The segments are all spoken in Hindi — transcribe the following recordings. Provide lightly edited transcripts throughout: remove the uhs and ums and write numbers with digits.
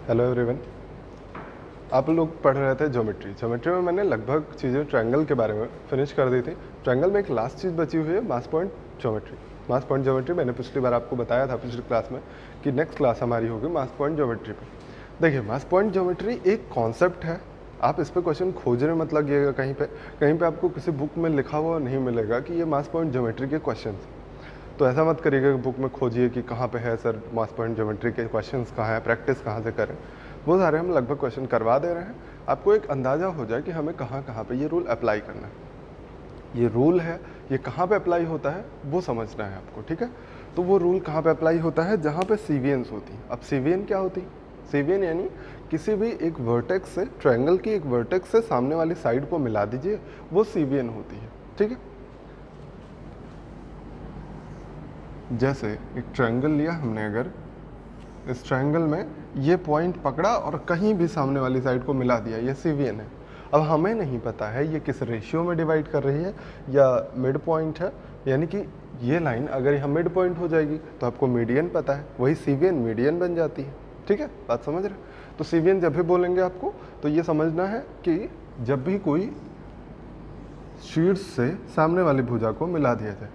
Hello everyone. आप लोग पढ़ रहे थे ज्योमेट्री में मैंने लगभग चीज़ें ट्रायंगल के बारे में फिनिश कर दी थी। ट्रायंगल में एक लास्ट चीज़ बची हुई है, मास पॉइंट ज्योमेट्री। मास पॉइंट ज्योमेट्री मैंने पिछली बार आपको बताया था पिछली क्लास में कि नेक्स्ट क्लास हमारी होगी मास पॉइंट ज्योमेट्री पे। देखिए, मास पॉइंट ज्योमेट्री एक कॉन्सेप्ट है। आप इस पर क्वेश्चन खोजने मत लगिएगा, कहीं पे आपको किसी बुक में लिखा हुआ नहीं मिलेगा कि ये मास पॉइंट ज्योमेट्री के क्वेश्चन। तो ऐसा मत करिएगा कि बुक में खोजिए कि कहाँ पे है सर मास पॉइंट ज्योमेट्री के क्वेश्चंस कहाँ है, प्रैक्टिस कहाँ से करें। वो सारे हम लगभग क्वेश्चन करवा दे रहे हैं, आपको एक अंदाज़ा हो जाए कि हमें कहाँ कहाँ पे ये रूल अप्लाई करना है। ये रूल है, ये कहाँ पे अप्लाई होता है वो समझना है आपको, ठीक है। तो वो रूल कहाँ पे अप्लाई होता है, जहाँ पे सीवियंस होती हैं। अब सीवियन क्या होती है? सीवियन यानी किसी भी एक वर्टेक्स से, ट्रायंगल की एक वर्टेक्स से सामने वाली साइड को मिला दीजिए, वो सीवियन होती है, ठीक है। जैसे एक ट्रायंगल लिया हमने, अगर इस ट्रायंगल में ये पॉइंट पकड़ा और कहीं भी सामने वाली साइड को मिला दिया, ये सीवियन है। अब हमें नहीं पता है ये किस रेशियो में डिवाइड कर रही है या मिड पॉइंट है, यानी कि ये लाइन अगर यहाँ मिड पॉइंट हो जाएगी तो आपको मीडियन पता है, वही सीवियन मीडियन बन जाती है, ठीक है। बात समझ रहे? तो सीवियन जब भी बोलेंगे आपको तो ये समझना है कि जब भी कोई शीर्ष से सामने वाली भुजा को मिला दिया जाए,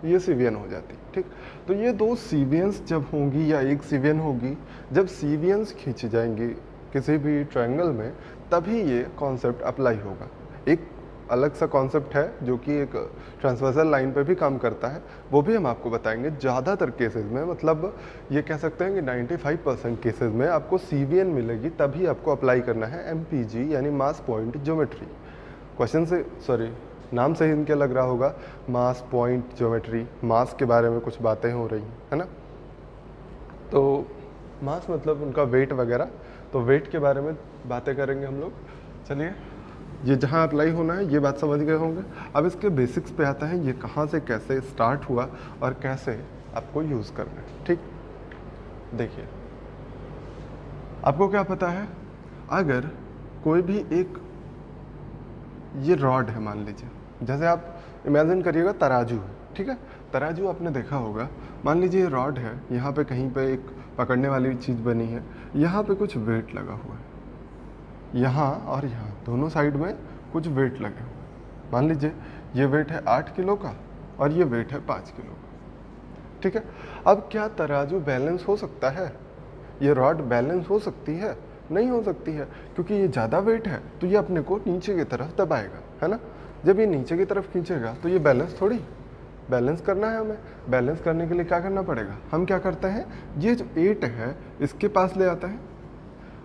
ये सीवियन हो जाती है, ठीक। तो ये दो सीवियंस जब होंगी या एक सीवियन होगी, जब सीवियंस खींची जाएंगी किसी भी ट्रायंगल में, तभी ये कॉन्सेप्ट अप्लाई होगा। एक अलग सा कॉन्सेप्ट है जो कि एक ट्रांसवर्सल लाइन पे भी काम करता है, वो भी हम आपको बताएंगे। ज़्यादातर केसेस में, मतलब ये कह सकते हैं कि 95% केसेस में आपको सीवियन मिलेगी, तभी आपको अप्लाई करना है एमपीजी यानी मास पॉइंट ज्योमेट्री। क्वेश्चन से, सॉरी, नाम से ही इनके लग रहा होगा मास पॉइंट ज्योमेट्री, मास के बारे में कुछ बातें हो रही है ना। तो मास मतलब उनका वेट वगैरह, तो वेट के बारे में बातें करेंगे हम लोग। चलिए, ये जहाँ अप्लाई होना है ये बात समझ गए होंगे। अब इसके बेसिक्स पे आता है, ये कहाँ से कैसे स्टार्ट हुआ और कैसे आपको यूज़ करना है, ठीक। देखिए, आपको क्या पता है, अगर कोई भी एक, ये रॉड है मान लीजिए, जैसे आप इमेजिन करिएगा तराजू है, ठीक है। तराजू आपने देखा होगा, मान लीजिए ये रॉड है, यहाँ पे कहीं पे एक पकड़ने वाली चीज़ बनी है, यहाँ पे कुछ वेट लगा हुआ है, यहाँ और यहाँ दोनों साइड में कुछ वेट लगे हुए। मान लीजिए ये वेट है 8 किलो का और ये वेट है 5 किलो का, ठीक है। अब क्या तराजू बैलेंस हो सकता है? ये रॉड बैलेंस हो सकती है? नहीं हो सकती है, क्योंकि ये ज़्यादा वेट है तो ये अपने को नीचे की तरफ दबाएगा, है ना। जब ये नीचे की तरफ खींचेगा तो ये बैलेंस थोड़ी, बैलेंस करना है हमें। बैलेंस करने के लिए क्या करना पड़ेगा, हम क्या करते हैं, ये जो 8 है इसके पास ले आते हैं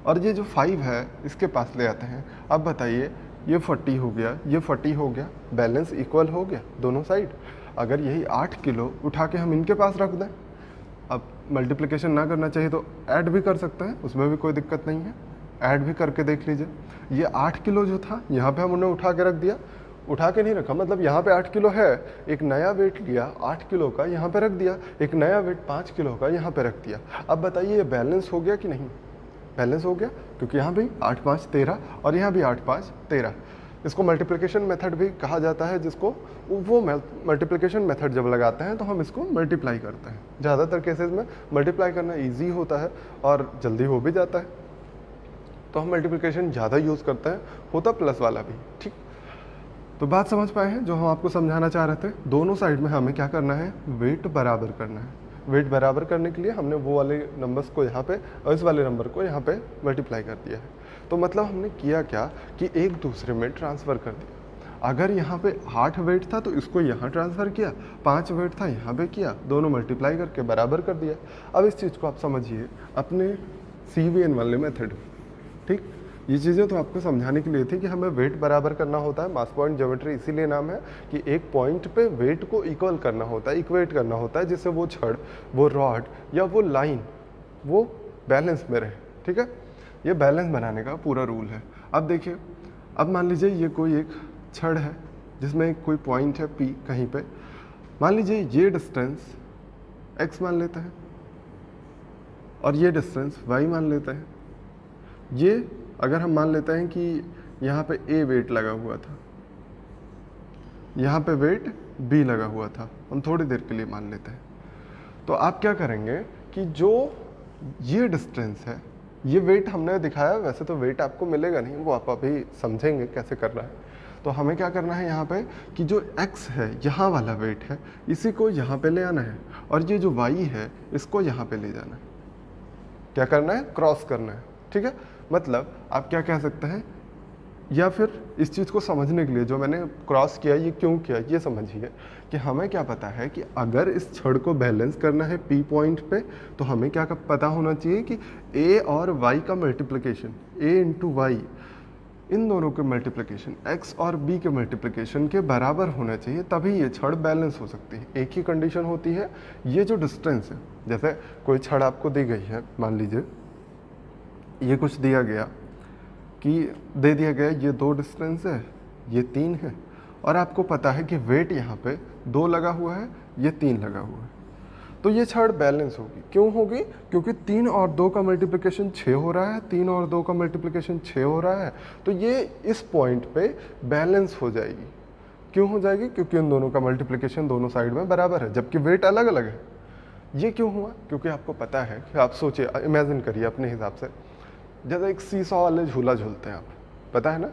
और ये जो 5 है इसके पास ले आते हैं। अब बताइए, ये 40 हो गया, ये 40 हो गया, बैलेंस इक्वल हो गया दोनों साइड। अगर यही 8 किलो उठा के हम इनके पास रख दें, अब मल्टीप्लिकेशन ना करना चाहिए तो ऐड भी कर सकते हैं, उसमें भी कोई दिक्कत नहीं है, ऐड भी करके देख लीजिए। ये 8 किलो जो था यहाँ पे हम उन्हें उठा के रख दिया, उठा के नहीं रखा, मतलब यहाँ पे 8 किलो है, एक नया वेट लिया 8 किलो का यहाँ पे रख दिया, एक नया वेट 5 किलो का यहाँ पे रख दिया। अब बताइए ये बैलेंस हो गया कि नहीं? बैलेंस हो गया, क्योंकि यहाँ भी 8 5 13 और यहाँ भी 8 5 13। इसको मल्टीप्लिकेशन मेथड भी कहा जाता है, जिसको वो मल्टीप्लिकेशन मेथड जब लगाते हैं तो हम इसको मल्टीप्लाई करते हैं। ज़्यादातर केसेस में मल्टीप्लाई करना इजी होता है और जल्दी हो भी जाता है, तो हम मल्टीप्लिकेशन ज़्यादा यूज़ करते हैं, होता प्लस वाला भी, ठीक। तो बात समझ पाए हैं जो हम आपको समझाना चाह रहे थे। दोनों साइड में हमें क्या करना है, वेट बराबर करना है। वेट बराबर करने के लिए हमने वो वाले नंबर्स को यहाँ पे और इस वाले नंबर को यहाँ पे मल्टीप्लाई कर दिया है। तो मतलब हमने किया क्या कि एक दूसरे में ट्रांसफ़र कर दिया। अगर यहाँ पे 8 वेट था तो इसको यहाँ ट्रांसफ़र किया, 5 वेट था यहाँ पे किया, दोनों मल्टीप्लाई करके बराबर कर दिया। अब इस चीज़ को आप समझिए अपने सीवीएन वाले मेथड, ठीक। ये चीज़ें तो आपको समझाने के लिए थी कि हमें वेट बराबर करना होता है। मास पॉइंट ज्योमेट्री इसीलिए नाम है कि एक पॉइंट पे वेट को इक्वल करना होता है, इक्वेट करना होता है, जिससे वो छड़, वो रॉड या वो लाइन वो बैलेंस में रहे, ठीक है। ये बैलेंस बनाने का पूरा रूल है। अब देखिए, अब मान लीजिए ये कोई एक छड़ है जिसमें कोई पॉइंट है P कहीं पे, मान लीजिए ये डिस्टेंस x मान लेते हैं और ये डिस्टेंस y मान लेते हैं। ये अगर हम मान लेते हैं कि यहाँ पे A वेट लगा हुआ था, यहाँ पे वेट B लगा हुआ था, हम थोड़ी देर के लिए मान लेते हैं। तो आप क्या करेंगे कि जो ये डिस्टेंस है ये वेट हमने दिखाया, वैसे तो वेट आपको मिलेगा नहीं, वो आप अभी समझेंगे कैसे करना है। तो हमें क्या करना है यहाँ पे कि जो x है यहाँ वाला वेट है, इसी को यहाँ पे ले आना है, और ये जो y है इसको यहाँ पे ले जाना है। क्या करना है? क्रॉस करना है, ठीक है। मतलब आप क्या कह सकते हैं, या फिर इस चीज़ को समझने के लिए जो मैंने क्रॉस किया ये क्यों किया ये समझिए कि हमें क्या पता है कि अगर इस छड़ को बैलेंस करना है P पॉइंट पे, तो हमें क्या पता होना चाहिए कि A और Y का मल्टीप्लिकेशन, A इंटू वाई, इन दोनों के मल्टीप्लिकेशन x और b के मल्टीप्लिकेशन के बराबर होना चाहिए, तभी ये छड़ बैलेंस हो सकती है। एक ही कंडीशन होती है, ये जो डिस्टेंस है, जैसे कोई छड़ आपको दी गई है, मान लीजिए ये कुछ दिया गया कि दे दिया गया ये 2 डिस्टेंस है, ये 3 है, और आपको पता है कि वेट यहाँ पे 2 लगा हुआ है, ये 3 लगा हुआ है, तो ये छड़ बैलेंस होगी। क्यों होगी? क्योंकि 3 और 2 का मल्टीप्लिकेशन 6 हो रहा है, 3 और 2 का मल्टीप्लिकेशन 6 हो रहा है, तो ये इस पॉइंट पे बैलेंस हो जाएगी। क्यों हो जाएगी? क्योंकि इन दोनों का मल्टीप्लिकेशन दोनों साइड में बराबर है, जबकि वेट अलग अलग है। ये क्यों हुआ? क्योंकि आपको पता है कि आप सोचिए, इमेजिन करिए अपने हिसाब से, जैसे एक सीसॉ वाले झूला झूलते हैं आप, पता है ना,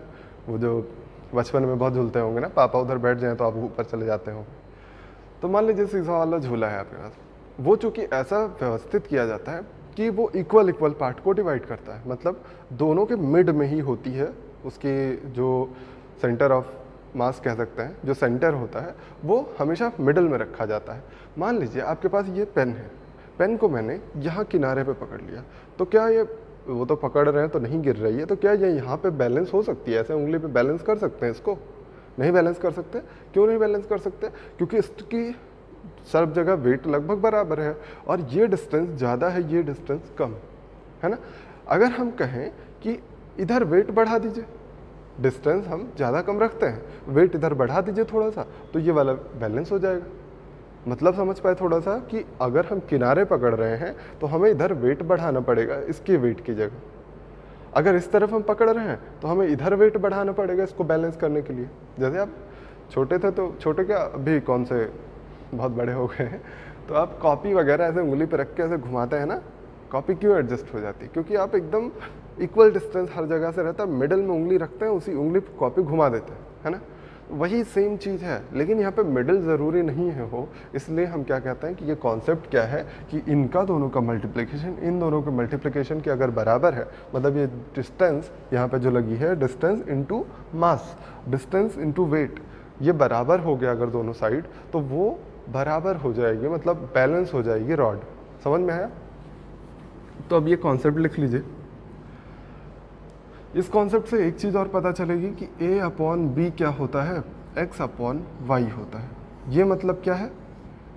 वो जो बचपन में बहुत झूलते होंगे ना, पापा उधर बैठ जाएं तो आप ऊपर चले जाते होंगे। तो मान लीजिए सीसॉ वाला झूला है आपके पास, वो चूँकि ऐसा व्यवस्थित किया जाता है कि वो इक्वल पार्ट को डिवाइड करता है, मतलब दोनों के मिड में ही होती है, उसकी जो सेंटर ऑफ मास कह सकते हैं, जो सेंटर होता है वो हमेशा मिडल में रखा जाता है। मान लीजिए आपके पास ये पेन है, पेन को मैंने यहाँ किनारे पे पकड़ लिया, तो क्या ये, वो तो पकड़ रहे हैं तो नहीं गिर रही है, तो क्या ये यहाँ पे बैलेंस हो सकती है? ऐसे उंगली पे बैलेंस कर सकते हैं इसको? नहीं बैलेंस कर सकते। क्यों नहीं बैलेंस कर सकते? क्योंकि इसकी सब जगह वेट लगभग बराबर है, और ये डिस्टेंस ज़्यादा है, ये डिस्टेंस कम है ना। अगर हम कहें कि इधर वेट बढ़ा दीजिए, डिस्टेंस हम ज़्यादा कम रखते हैं, वेट इधर बढ़ा दीजिए थोड़ा सा, तो ये वाला बैलेंस हो जाएगा। मतलब समझ पाए थोड़ा सा कि अगर हम किनारे पकड़ रहे हैं तो हमें इधर वेट बढ़ाना पड़ेगा इसके वेट की जगह, अगर इस तरफ हम पकड़ रहे हैं तो हमें इधर वेट बढ़ाना पड़ेगा इसको बैलेंस करने के लिए। जैसे आप छोटे थे, तो छोटे क्या, अभी कौन से बहुत बड़े हो गए हैं, तो आप कॉपी वगैरह ऐसे उंगली पे रख के ऐसे घुमाते हैं ना, कॉपी क्यों एडजस्ट हो जाती है? क्योंकि आप एकदम इक्वल डिस्टेंस हर जगह से रहता है, मिडल में उंगली रखते हैं, उसी उंगली पे कॉपी घुमा देते हैं, है ना। वही सेम चीज़ है, लेकिन यहाँ पे मिडल ज़रूरी नहीं है हो, इसलिए हम क्या कहते हैं कि ये कॉन्सेप्ट क्या है कि इनका दोनों का मल्टीप्लिकेशन इन दोनों के मल्टीप्लिकेशन के अगर बराबर है, मतलब ये डिस्टेंस यहाँ पे जो लगी है, distance into mass, distance into wait, ये बराबर हो गया अगर दोनों साइड, तो वो बराबर हो जाएगी, मतलब बैलेंस हो जाएगी रॉड। समझ में आया? तो अब ये कॉन्सेप्ट लिख लीजिए। इस कॉन्सेप्ट से एक चीज़ और पता चलेगी कि a अपॉन बी क्या होता है, x अपॉन वाई होता है। ये मतलब क्या है?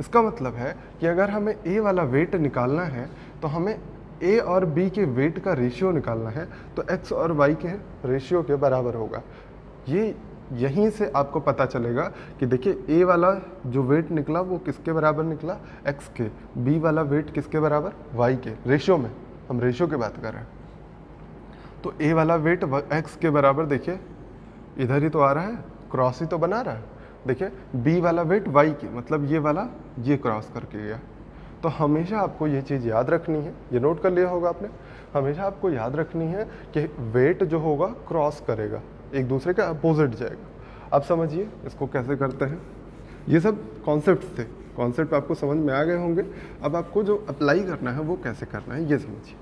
इसका मतलब है कि अगर हमें a वाला वेट निकालना है तो हमें a और b के वेट का रेशियो निकालना है, तो x और y के रेशियो के बराबर होगा। ये यहीं से आपको पता चलेगा कि देखिए a वाला जो वेट निकला वो किसके बराबर निकला, x के, b वाला वेट किसके बराबर, y के, रेशियो में, हम रेशियो की बात कर रहे हैं। तो a वाला वेट x के बराबर, देखिए इधर ही तो आ रहा है, क्रॉस ही तो बना रहा है। देखिए b वाला वेट y की, मतलब ये वाला ये क्रॉस करके गया। तो हमेशा आपको ये चीज़ याद रखनी है, ये नोट कर लिया होगा आपने, हमेशा आपको याद रखनी है कि वेट जो होगा क्रॉस करेगा, एक दूसरे का अपोजिट जाएगा। अब समझिए इसको कैसे करते हैं। ये सब कॉन्सेप्ट्स थे, कॉन्सेप्ट आपको समझ में आ गए होंगे। अब आपको जो अप्लाई करना है वो कैसे करना है ये समझिए।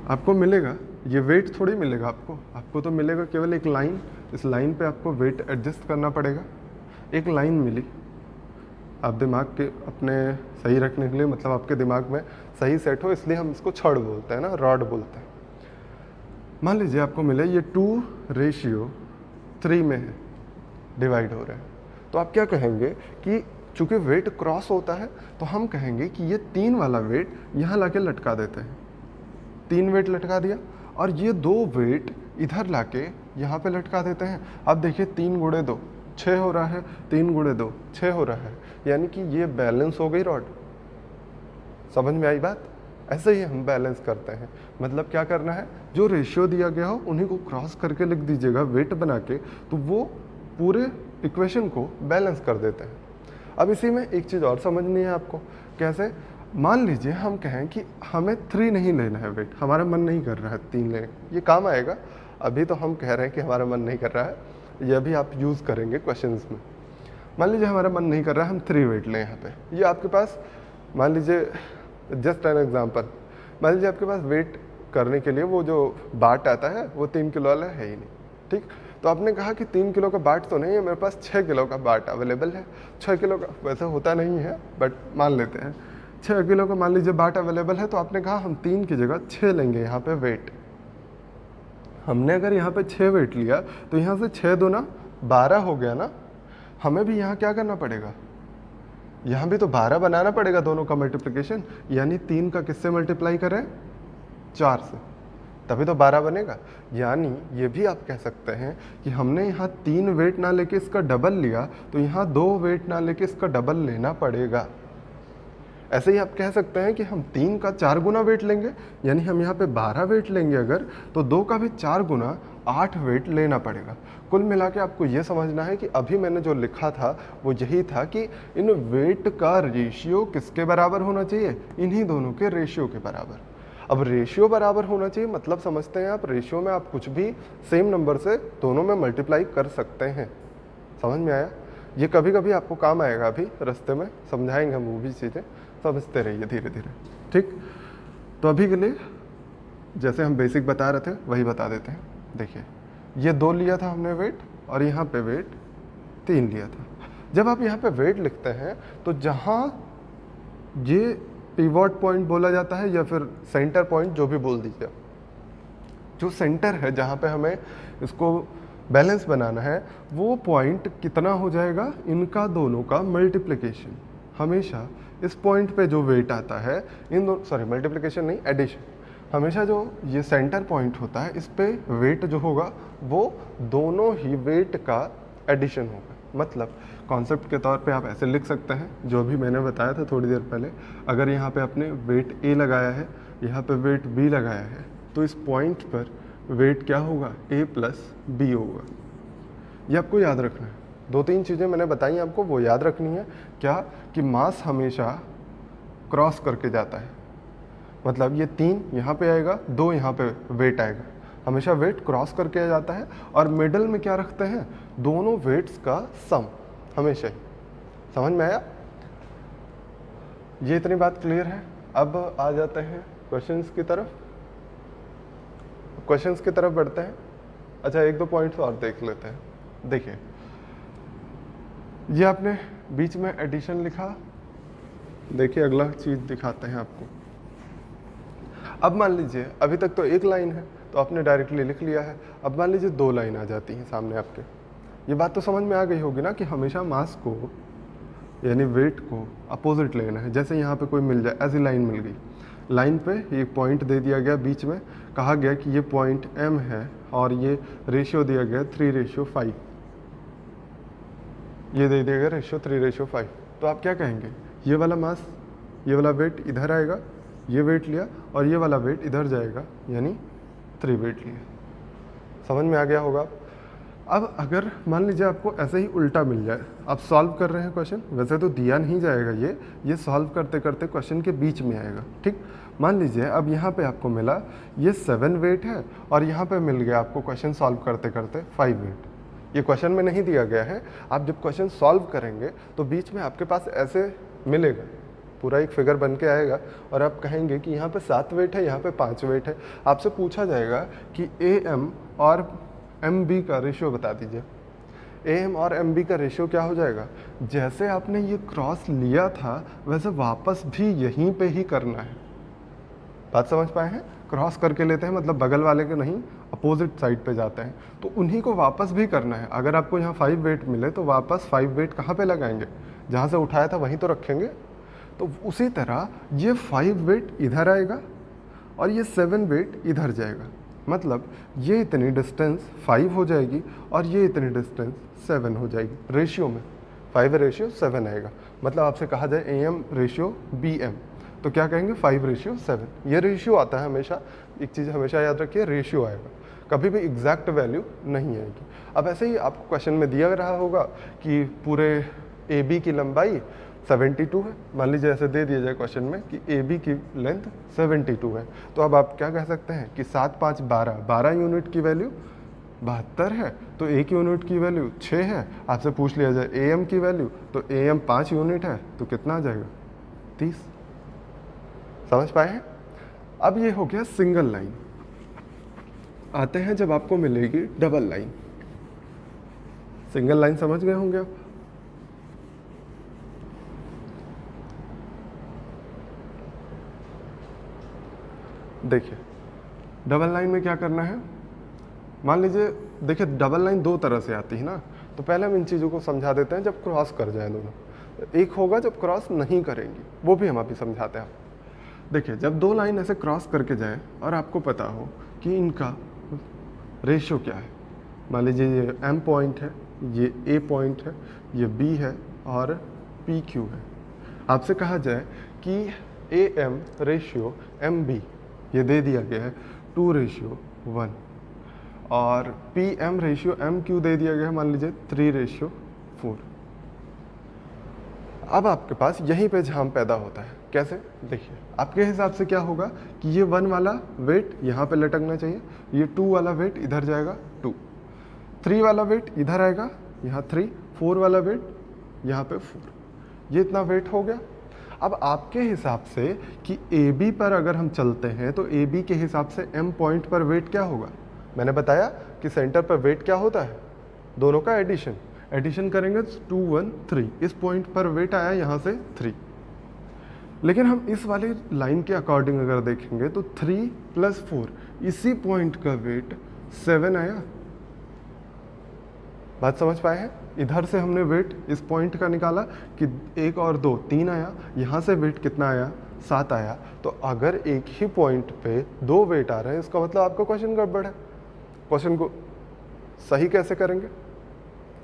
आपको मिलेगा, ये वेट थोड़ी मिलेगा आपको तो मिलेगा केवल एक लाइन। इस लाइन पे आपको वेट एडजस्ट करना पड़ेगा। एक लाइन मिली, आप दिमाग के अपने सही रखने के लिए, मतलब आपके दिमाग में सही सेट हो, इसलिए हम इसको छड़ बोलते हैं ना, रॉड बोलते हैं। मान लीजिए आपको मिले ये 2:3 में है, डिवाइड हो रहा है, तो आप क्या कहेंगे कि चूंकि वेट क्रॉस होता है तो हम कहेंगे कि ये 3 वाला वेट यहाँ लाके लटका देते हैं। 3 वेट लटका दिया, और ये 2 वेट इधर लाके यहाँ पे लटका देते हैं। अब देखिए 3 गुणे 2 6 हो रहा है, 3 गुणे 2 6 हो रहा है, यानी कि ये बैलेंस हो गई रॉड। समझ में आई बात? ऐसे ही हम बैलेंस करते हैं। मतलब क्या करना है, जो रेशियो दिया गया हो उन्हीं को क्रॉस करके लिख दीजिएगा वेट बना के, तो वो पूरे इक्वेशन को बैलेंस कर देते हैं। अब इसी में एक चीज़ और समझनी है आपको, कैसे? मान लीजिए हम कहें कि हमें 3 नहीं लेना है वेट, हमारा मन नहीं कर रहा है 3 लेने, ये काम आएगा। अभी तो हम कह रहे हैं कि हमारा मन नहीं कर रहा है, ये भी आप यूज़ करेंगे क्वेश्चंस में। मान लीजिए हमारा मन नहीं कर रहा है, हम 3 वेट लें यहाँ पे, ये आपके पास, मान लीजिए जस्ट एन एग्जांपल, मान लीजिए आपके पास वेट करने के लिए वो जो बाट आता है वो 3 किलो वाला है ही नहीं, ठीक। तो आपने कहा कि 3 किलो का बाट तो नहीं है, मेरे पास 6 किलो का बाट अवेलेबल है। 6 किलो का वैसे होता नहीं है, बट मान लेते हैं 6 किलो का मान लीजिए बाट अवेलेबल है। तो आपने कहा हम 3 की जगह 6 लेंगे यहाँ पे वेट। हमने अगर यहाँ पे 6 वेट लिया तो यहाँ से 6 दूना 12 हो गया ना। हमें भी यहाँ क्या करना पड़ेगा, यहाँ भी तो 12 बनाना पड़ेगा दोनों का मल्टीप्लिकेशन, यानी 3 का किससे मल्टीप्लाई करें, 4 से, तभी तो 12 बनेगा। यानी ये भी आप कह सकते हैं कि हमने यहाँ 3 वेट ना लेके इसका डबल लिया, तो यहाँ 2 वेट ना लेके इसका डबल लेना पड़ेगा। ऐसे ही आप कह सकते हैं कि हम 3 का 4 गुना वेट लेंगे, यानी हम यहाँ पे 12 वेट लेंगे अगर, तो 2 का भी 4 गुना 8 वेट लेना पड़ेगा। कुल मिला के आपको ये समझना है कि अभी मैंने जो लिखा था वो यही था कि इन वेट का रेशियो किसके बराबर होना चाहिए, इन्हीं दोनों के रेशियो के बराबर। अब रेशियो बराबर होना चाहिए मतलब समझते हैं आप, रेशियो में आप कुछ भी सेम नंबर से दोनों में मल्टीप्लाई कर सकते हैं। समझ में आया? ये कभी कभी आपको काम आएगा, अभी रास्ते में समझाएंगे हम वो भी चीज़ें, समझते रहिए धीरे धीरे, ठीक। तो अभी के लिए जैसे हम बेसिक बता रहे थे वही बता देते हैं। देखिए ये 2 लिया था हमने वेट, और यहाँ पे वेट 3 लिया था। जब आप यहाँ पे वेट लिखते हैं तो जहाँ ये पिवट पॉइंट बोला जाता है या फिर सेंटर पॉइंट, जो भी बोल दीजिए, जो सेंटर है जहाँ पे हमें इसको बैलेंस बनाना है, वो पॉइंट कितना हो जाएगा, इनका दोनों का मल्टीप्लिकेशन। हमेशा इस पॉइंट पे जो वेट आता है, इन दो, सॉरी मल्टीप्लिकेशन नहीं, एडिशन, हमेशा जो ये सेंटर पॉइंट होता है इस पे वेट जो होगा वो दोनों ही वेट का एडिशन होगा। मतलब कॉन्सेप्ट के तौर पे आप ऐसे लिख सकते हैं, जो भी मैंने बताया था थोड़ी देर पहले, अगर यहाँ पे आपने वेट ए लगाया है, यहाँ पे वेट बी लगाया है, तो इस पॉइंट पर वेट क्या होगा, ए प्लस बी होगा। ये आपको याद रखना है। 2-3 चीज़ें मैंने बताई आपको, वो याद रखनी है। क्या कि मास हमेशा क्रॉस करके जाता है, मतलब ये 3 यहाँ पे आएगा, 2 यहाँ पे वेट आएगा, हमेशा वेट क्रॉस करके आ जाता है। और मिडल में क्या रखते हैं, दोनों वेट्स का सम, हमेशा ही। समझ में आया? ये इतनी बात क्लियर है। अब आ जाते हैं क्वेश्चंस की तरफ। क्वेश्चंस की तरफ बढ़ते हैं। अच्छा, 1-2 पॉइंट्स और देख लेते हैं। देखिए ये आपने बीच में एडिशन लिखा, देखिए अगला चीज दिखाते हैं आपको। अब मान लीजिए अभी तक तो एक लाइन है तो आपने डायरेक्टली लिख लिया है। अब मान लीजिए 2 लाइन आ जाती हैं सामने आपके। ये बात तो समझ में आ गई होगी ना कि हमेशा मास को यानी वेट को अपोजिट लेना है। जैसे यहाँ पे कोई मिल जाए, ऐसी लाइन मिल गई, लाइन पे एक पॉइंट दे दिया गया, बीच में कहा गया कि ये पॉइंट M है और ये रेशियो दिया गया 3:5, ये दे दिया गया रेशियो 3:5। तो आप क्या कहेंगे, ये वाला मास, ये वाला वेट इधर आएगा, ये वेट लिया, और ये वाला वेट इधर जाएगा, यानी 3 वेट लिया। समझ में आ गया होगा? अब अगर मान लीजिए आपको ऐसे ही उल्टा मिल जाए, आप सॉल्व कर रहे हैं क्वेश्चन, वैसे तो दिया नहीं जाएगा, ये सॉल्व करते करते क्वेश्चन के बीच में आएगा, ठीक। मान लीजिए अब यहाँ पे आपको मिला ये 7 वेट है, और यहाँ पे मिल गया आपको क्वेश्चन सॉल्व करते करते 5 वेट। ये क्वेश्चन में नहीं दिया गया है, आप जब क्वेश्चन सॉल्व करेंगे तो बीच में आपके पास ऐसे मिलेगा, पूरा एक फिगर बन के आएगा, और आप कहेंगे कि यहाँ पे 7 वेट है, यहाँ पे 5 वेट है। आपसे पूछा जाएगा कि AM और MB का रेशियो बता दीजिए। AM और MB का रेशियो क्या हो जाएगा, जैसे आपने ये क्रॉस लिया था वैसे वापस भी यहीं पे ही करना है। बात समझ पाए हैं? क्रॉस करके लेते हैं मतलब बगल वाले के नहीं, अपोजिट साइड पे जाते हैं, तो उन्हीं को वापस भी करना है। अगर आपको यहाँ 5 वेट मिले तो वापस 5 वेट कहाँ पे लगाएंगे, जहाँ से उठाया था वहीं तो रखेंगे। तो उसी तरह ये 5 वेट इधर आएगा और ये 7 वेट इधर जाएगा, मतलब ये इतनी डिस्टेंस 5 हो जाएगी और ये इतनी डिस्टेंस 7 हो जाएगी। रेशियो में 5:7 आएगा। मतलब आपसे कहा जाए AM रेशियो BM, तो क्या कहेंगे 5:7। ये रेशियो आता है हमेशा, एक चीज़ हमेशा याद रखिए, रेशियो आएगा, कभी भी एग्जैक्ट वैल्यू नहीं आएगी। अब ऐसे ही आपको क्वेश्चन में दिया रहा होगा कि पूरे AB की लंबाई 72 है। मान लीजिए ऐसे दे दिया जाए क्वेश्चन में कि ए बी की लेंथ 72 है, तो अब आप क्या कह सकते हैं कि 7 5 12, 12 यूनिट की वैल्यू 72 है, तो ए की यूनिट की वैल्यू 6 है। आपसे पूछ लिया जाए ए एम की वैल्यू, तो ए एम 5 यूनिट है, तो कितना आ जाएगा 30। समझ पाए हैं? अब ये हो गया सिंगल लाइन। आते हैं जब आपको मिलेगी डबल लाइन। सिंगल लाइन समझ गए होंगे आप? देखिए डबल लाइन में क्या करना है, मान लीजिए देखिए डबल लाइन दो तरह से आती है ना, तो पहले हम इन चीज़ों को समझा देते हैं जब क्रॉस कर जाए दोनों। एक होगा जब क्रॉस नहीं करेंगी, वो भी हम अभी समझाते हैं। देखिए जब दो लाइन ऐसे क्रॉस करके जाए और आपको पता हो कि इनका रेशियो क्या है, मान लीजिए ये एम पॉइंट है, ये ए पॉइंट है, ये बी है और पी क्यू है। आपसे कहा जाए कि A M ratio M B ये दे दिया गया है 2:1 और P M ratio M Q दे दिया गया है मान लीजिए 3:4। अब आपके पास यहीं पे झाम पैदा होता है। कैसे? देखिए आपके हिसाब से क्या होगा कि ये 1 वाला वेट यहाँ पे लटकना चाहिए, ये 2 वाला वेट इधर जाएगा 2, 3 वाला वेट इधर आएगा यहाँ 3, 4 वाला वेट यहाँ पे 4, ये इतना वेट हो गया। अब आपके हिसाब से कि ए बी पर अगर हम चलते हैं तो ए बी के हिसाब से एम पॉइंट पर वेट क्या होगा? मैंने बताया कि सेंटर पर वेट क्या होता है, दोनों का एडिशन करेंगे 2 1 3, इस पॉइंट पर वेट आया यहाँ से 3। लेकिन हम इस वाली लाइन के अकॉर्डिंग अगर देखेंगे तो 3 + 4 इसी पॉइंट का वेट 7 आया। बात समझ पाए हैं? इधर से हमने वेट इस पॉइंट का निकाला कि 1 और 2 3 आया, यहाँ से वेट कितना आया 7 आया। तो अगर एक ही पॉइंट पे 2 वेट आ रहे हैं, इसका मतलब आपका क्वेश्चन गड़बड़ है। क्वेश्चन को सही कैसे करेंगे?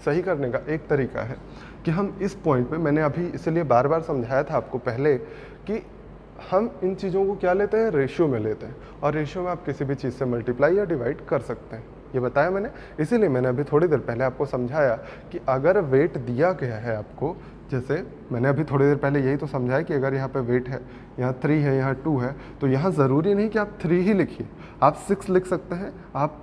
सही करने का एक तरीका है कि हम इस पॉइंट पे, मैंने अभी इसलिए बार बार समझाया था आपको पहले कि हम इन चीज़ों को क्या लेते हैं, रेशियो में लेते हैं, और रेशियो में आप किसी भी चीज़ से मल्टीप्लाई या डिवाइड कर सकते हैं। ये बताया मैंने, इसीलिए मैंने अभी थोड़ी देर पहले आपको समझाया कि अगर वेट दिया गया है आपको, जैसे मैंने अभी थोड़ी देर पहले यही तो समझाया कि अगर यहाँ पे वेट है, यहाँ 3 है, यहाँ 2 है, तो यहाँ ज़रूरी नहीं कि आप 3 ही लिखिए, आप 6 लिख सकते हैं, आप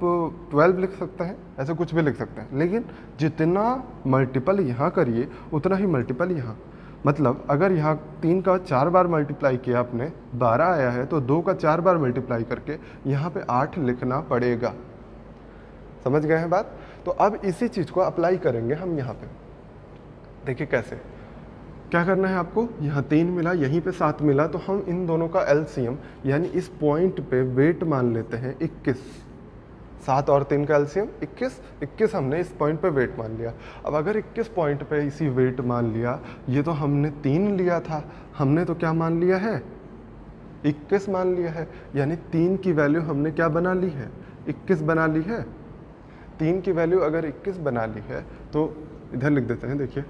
12 लिख सकते हैं, ऐसे कुछ भी लिख सकते हैं। लेकिन जितना मल्टीपल यहाँ करिए उतना ही मल्टीपल यहाँ, मतलब अगर यहाँ 3 का 4 बार मल्टीप्लाई किया आपने 12 आया है, तो 2 का 4 बार मल्टीप्लाई करके यहाँ पे 8 लिखना पड़ेगा। समझ गए हैं बात? तो अब इसी चीज़ को अप्लाई करेंगे हम यहाँ पे। देखिए कैसे, क्या करना है आपको, यहाँ 3 मिला, यहीं पे 7 मिला, तो हम इन दोनों का एलसीएम यानी इस पॉइंट पे वेट मान लेते हैं 21। 7 और 3 का एलसीएम 21 हमने इस पॉइंट पे वेट मान लिया। अब अगर 21 पॉइंट पे इसी वेट मान लिया, ये तो हमने 3 लिया था, हमने तो क्या मान लिया है 21 मान लिया है, यानी 3 की वैल्यू हमने क्या बना ली है 21 बना ली है। 3 की वैल्यू अगर 21 बना ली है तो इधर लिख देते हैं। देखिए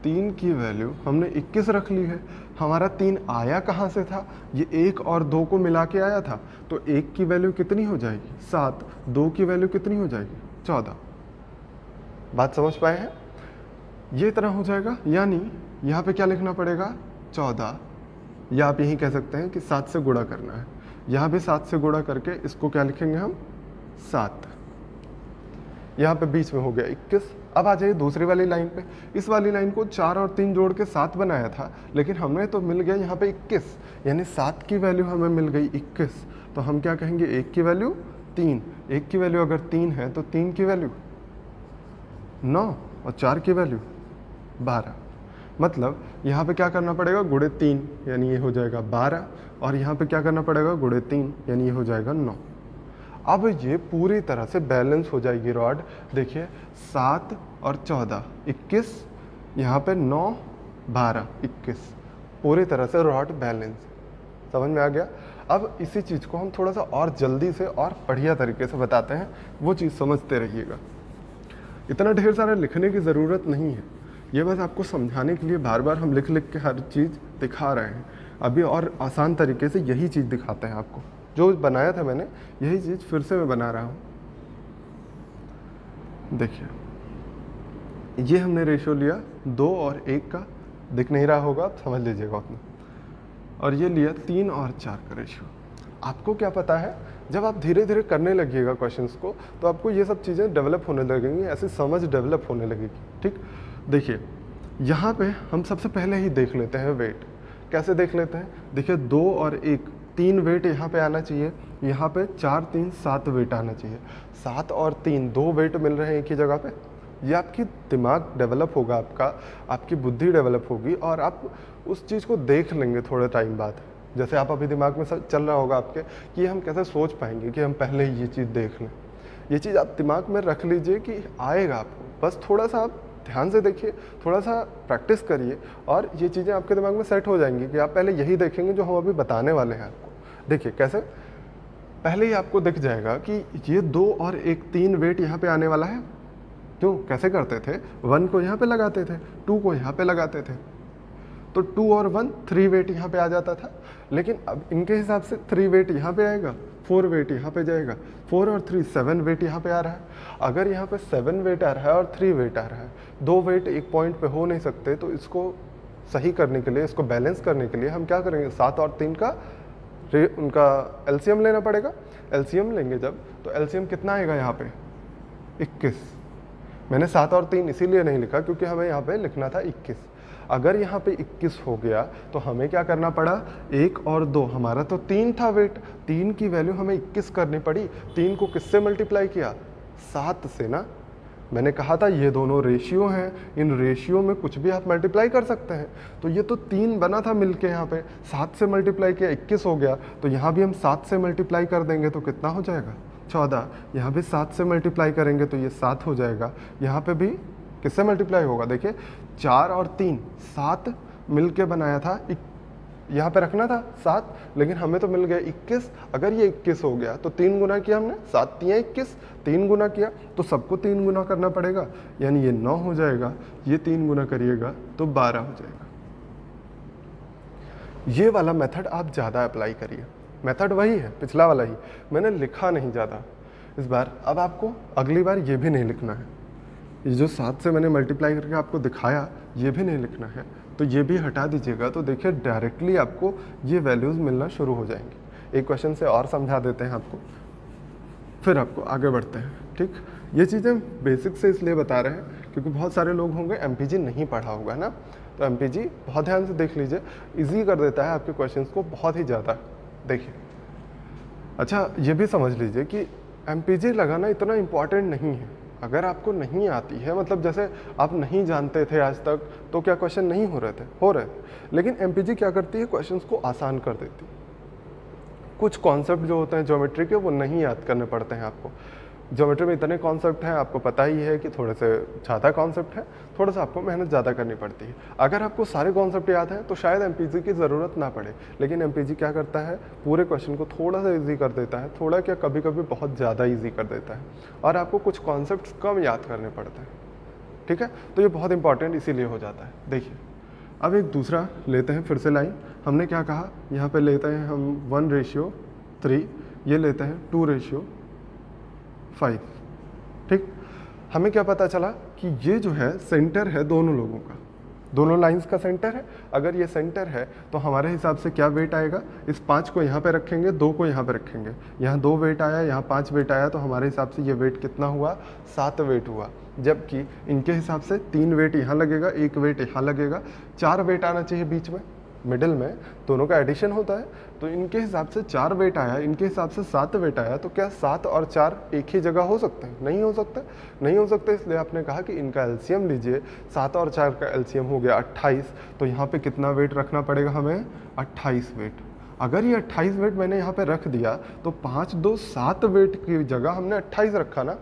3 की वैल्यू हमने 21 रख ली है। हमारा 3 आया कहाँ से था, ये 1 और 2 को मिला के आया था, तो 1 की वैल्यू कितनी हो जाएगी 7, 2 की वैल्यू कितनी हो जाएगी 14। बात समझ पाए हैं? ये तरह हो जाएगा, यानी यहाँ पे क्या लिखना पड़ेगा 14, या आप यही कह सकते हैं कि 7 से गुणा करना है। यहाँ भी 7 से गुणा करके इसको क्या लिखेंगे हम 7, यहाँ पे बीच में हो गया 21। अब आ जाइए दूसरी वाली लाइन पे। इस वाली लाइन को 4 और 3 जोड़ के 7 बनाया था, लेकिन हमें तो मिल गया यहाँ पे 21, यानी 7 की वैल्यू हमें मिल गई 21। तो हम क्या कहेंगे 1 की वैल्यू 3, 1 की वैल्यू अगर 3 है तो 3 की वैल्यू 9 और 4 की वैल्यू 12। मतलब यहाँ पे क्या करना पड़ेगा गुणे 3, यानी ये हो जाएगा 12, और यहाँ पे क्या करना पड़ेगा गुणे 3, यानी ये हो जाएगा 9। अब ये पूरी तरह से बैलेंस हो जाएगी रॉड। देखिए 7 और 14 21, यहाँ पे 9 12 21, पूरी तरह से रॉड बैलेंस। समझ में आ गया? अब इसी चीज़ को हम थोड़ा सा और जल्दी से और बढ़िया तरीके से बताते हैं, वो चीज़ समझते रहिएगा। इतना ढेर सारा लिखने की ज़रूरत नहीं है, ये बस आपको समझाने के लिए बार बार हम लिख लिख के हर चीज़ दिखा रहे हैं। अभी और आसान तरीके से यही चीज़ दिखाते हैं आपको, जो बनाया था मैंने यही चीज़ फिर से मैं बना रहा हूँ। देखिए ये हमने रेशियो लिया 2 और 1 का, दिख नहीं रहा होगा, आप समझ लीजिएगा उतना। और ये लिया 3 और 4 का रेशियो। आपको क्या पता है, जब आप धीरे धीरे करने लगिएगा क्वेश्चंस को तो आपको ये सब चीज़ें डेवलप होने लगेंगी, ऐसी समझ डेवलप होने लगेगी। ठीक, देखिए यहाँ पे हम सबसे पहले ही देख लेते हैं वेट। कैसे देख लेते हैं, देखिए 2 और 1, 3 वेट यहाँ पे आना चाहिए, यहाँ पे 4 3 7 वेट आना चाहिए। 7 और 3 2 वेट मिल रहे हैं एक ही जगह पे। ये आपकी दिमाग डेवलप होगा, आपकी बुद्धि डेवलप होगी और आप उस चीज़ को देख लेंगे थोड़े टाइम बाद। जैसे आप अभी दिमाग में चल रहा होगा आपके कि हम कैसे सोच पाएंगे कि हम पहले ही ये चीज़ देख लें। ये चीज़ आप दिमाग में रख लीजिए कि आएगा आपको, बस थोड़ा सा आप ध्यान से देखिए, थोड़ा सा प्रैक्टिस करिए और ये चीज़ें आपके दिमाग में सेट हो जाएंगी कि आप पहले यही देखेंगे जो हम अभी बताने वाले हैं आपको। देखिए कैसे, पहले ही आपको दिख जाएगा कि ये 2 और 1 3 वेट यहाँ पे आने वाला है। क्यों, कैसे करते थे, 1 को यहाँ पे लगाते थे, 2 को यहाँ पे लगाते थे, तो 2 और 1 3 वेट यहाँ पे आ जाता था। लेकिन अब इनके हिसाब से 3 वेट यहाँ पे आएगा, 4 वेट यहाँ पे जाएगा, 4 और 3 7 वेट यहाँ पे आ रहा है। अगर यहाँ पे 7 वेट आ रहा है और 3 वेट आ रहा है, 2 वेट एक पॉइंट पे हो नहीं सकते, तो इसको सही करने के लिए, इसको बैलेंस करने के लिए हम क्या करेंगे, 7 और 3 का उनका एलसीएम लेना पड़ेगा। एलसीएम लेंगे जब, तो एलसीएम कितना आएगा यहाँ पे 21। मैंने 7 और 3 इसीलिए नहीं लिखा क्योंकि हमें यहाँ पे लिखना था 21। अगर यहाँ पे 21 हो गया तो हमें क्या करना पड़ा, 1 और 2, हमारा तो 3 था वेट, 3 की वैल्यू हमें 21 करनी पड़ी। 3 को किससे मल्टीप्लाई किया, 7 से ना। मैंने कहा था ये दोनों रेशियो हैं, इन रेशियो में कुछ भी आप मल्टीप्लाई कर सकते हैं। तो ये तो 3 बना था मिलके, यहाँ पे 7 से मल्टीप्लाई किया 21 हो गया। तो यहाँ भी हम 7 से मल्टीप्लाई कर देंगे तो कितना हो जाएगा 14। यहाँ भी 7 से मल्टीप्लाई करेंगे तो ये 7 हो जाएगा। यहाँ पे भी किससे मल्टीप्लाई होगा, देखिए 4 और 3 7 मिलके बनाया था, यहाँ पे रखना था 7, लेकिन हमें तो मिल गया 21। अगर ये 21 हो गया तो 3 गुना किया हमने, 7 3 21, 3 गुना किया तो सबको 3 गुना करना पड़ेगा, यानी ये 9 हो जाएगा। ये 3 गुना करिएगा तो 12 हो जाएगा। ये वाला मेथड आप ज़्यादा अप्लाई करिए, मेथड वही है पिछला वाला ही, मैंने लिखा नहीं ज़्यादा इस बार। अब आपको अगली बार ये भी नहीं लिखना है, ये जो 7 से मैंने मल्टीप्लाई करके आपको दिखाया ये भी नहीं लिखना है, तो ये भी हटा दीजिएगा। तो देखिए डायरेक्टली आपको ये वैल्यूज़ मिलना शुरू हो जाएंगी। एक क्वेश्चन से और समझा देते हैं आपको, फिर आपको आगे बढ़ते हैं। ठीक, ये चीज़ें बेसिक से इसलिए बता रहे हैं क्योंकि बहुत सारे लोग होंगे एमपीजी नहीं पढ़ा होगा ना, तो एमपीजी बहुत ध्यान से देख लीजिए, ईजी कर देता है आपके क्वेश्चन को बहुत ही ज़्यादा। देखिए अच्छा, ये भी समझ लीजिए कि एमपीजी लगाना इतना इम्पॉर्टेंट नहीं है। अगर आपको नहीं आती है, मतलब जैसे आप नहीं जानते थे आज तक, तो क्या क्वेश्चन नहीं हो रहे थे, लेकिन एमपीजी क्या करती है, क्वेश्चंस को आसान कर देती है। कुछ कॉन्सेप्ट जो होते हैं ज्योमेट्री के, वो नहीं याद करने पड़ते हैं आपको। ज्योमेट्री में इतने कॉन्सेप्ट हैं, आपको पता ही है कि थोड़े से ज़्यादा कॉन्सेप्ट है, थोड़ा सा आपको मेहनत ज़्यादा करनी पड़ती है। अगर आपको सारे कॉन्सेप्ट याद हैं तो शायद एमपीजी की ज़रूरत ना पड़े, लेकिन एमपीजी क्या करता है, पूरे क्वेश्चन को थोड़ा सा ईजी कर देता है, थोड़ा क्या कभी कभी बहुत ज़्यादा ईजी कर देता है, और आपको कुछ कॉन्सेप्ट कम याद करने पड़ते हैं। ठीक है, तो ये बहुत इंपॉर्टेंट इसीलिए हो जाता है। देखिए अब एक दूसरा लेते हैं फिर से लाइन। हमने क्या कहा, यहाँ पे लेते हैं हम 1:3, ये लेते हैं 2:5। ठीक, हमें क्या पता चला कि ये जो है सेंटर है दोनों लोगों का, दोनों लाइंस का सेंटर है। अगर ये सेंटर है तो हमारे हिसाब से क्या वेट आएगा, इस 5 को यहाँ पे रखेंगे, 2 को यहाँ पे रखेंगे, यहाँ 2 वेट आया, यहाँ 5 वेट आया, तो हमारे हिसाब से ये वेट कितना हुआ, 7 वेट हुआ। जबकि इनके हिसाब से 3 वेट यहाँ लगेगा, 1 वेट यहाँ लगेगा, 4 वेट आना चाहिए बीच में, मिडिल में दोनों का एडिशन होता है। तो इनके हिसाब से 4 वेट आया, इनके हिसाब से 7 वेट आया, तो क्या 7 और 4 एक ही जगह हो सकते हैं? नहीं हो सकते, नहीं हो सकते। इसलिए आपने कहा कि इनका एलसीएम लीजिए, 7 और 4 का एलसीएम हो गया 28, तो यहाँ पे कितना वेट रखना पड़ेगा हमें, 28 वेट। अगर ये 28 वेट मैंने यहाँ पे रख दिया तो 5 2 7 वेट की जगह हमने 28 रखा ना,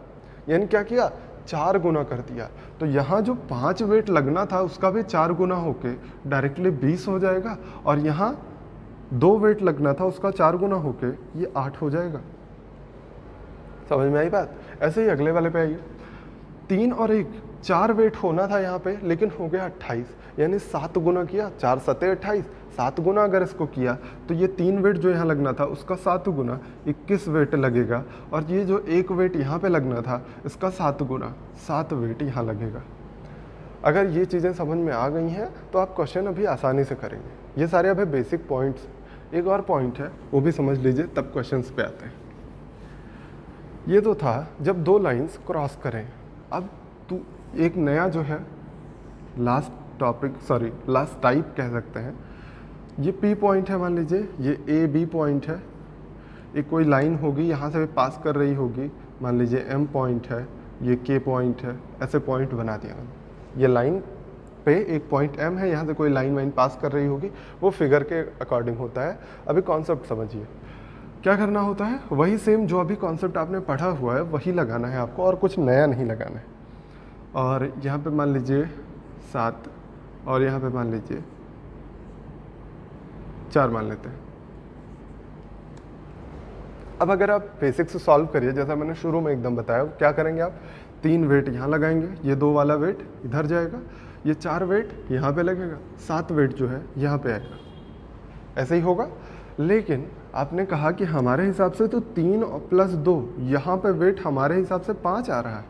यानी क्या किया, 4 गुना कर दिया। तो यहाँ जो 5 वेट लगना था उसका भी 4 गुना होके डायरेक्टली 20 हो जाएगा, और यहाँ 2 वेट लगना था उसका 4 गुना होके ये 8 हो जाएगा। समझ में आई बात? ऐसे ही अगले वाले पे आइए, 3 और 1 4 वेट होना था यहाँ पे, लेकिन हो गया 28, यानी 7 गुना किया, 4 7 28, 7 गुना अगर इसको किया तो ये 3 वेट जो यहाँ लगना था उसका 7 गुना 21 वेट लगेगा, और ये जो 1 वेट यहाँ पे लगना था इसका 7 गुना 7 वेट यहाँ लगेगा। अगर ये चीज़ें समझ में आ गई हैं तो आप क्वेश्चन अभी आसानी से करेंगे। ये सारे अभी बेसिक पॉइंट्स। एक और पॉइंट है वो भी समझ लीजिए, तब क्वेश्चंस पे आते हैं। ये तो था जब दो लाइंस क्रॉस करें। अब तू एक नया जो है लास्ट टाइप कह सकते हैं। ये P पॉइंट है, मान लीजिए ये AB पॉइंट है, एक कोई लाइन होगी यहाँ से पास कर रही होगी, मान लीजिए M पॉइंट है, ये K पॉइंट है, ऐसे पॉइंट बना दिया मैंने। ये लाइन पे एक पॉइंट M है, यहाँ से कोई लाइन पास कर रही होगी, वो फिगर के अकॉर्डिंग होता है। अभी कॉन्सेप्ट समझिए, क्या करना होता है, वही सेम जो अभी कॉन्सेप्ट आपने पढ़ा हुआ है वही लगाना है आपको, और कुछ नया नहीं लगाना है। और यहाँ पे मान लीजिए 7 और यहाँ पे मान लीजिए 4 मान लेते हैं। अब अगर आप बेसिक से सॉल्व करिए, जैसा मैंने शुरू में एकदम बताया, क्या करेंगे आप, 3 वेट यहाँ लगाएंगे, ये 2 वाला वेट इधर जाएगा, ये 4 वेट यहाँ पे लगेगा, 7 वेट जो है यहाँ पे आएगा, ऐसे ही होगा। लेकिन आपने कहा कि हमारे हिसाब से तो 3 + 2, यहाँ पे वेट हमारे हिसाब से 5 आ रहा है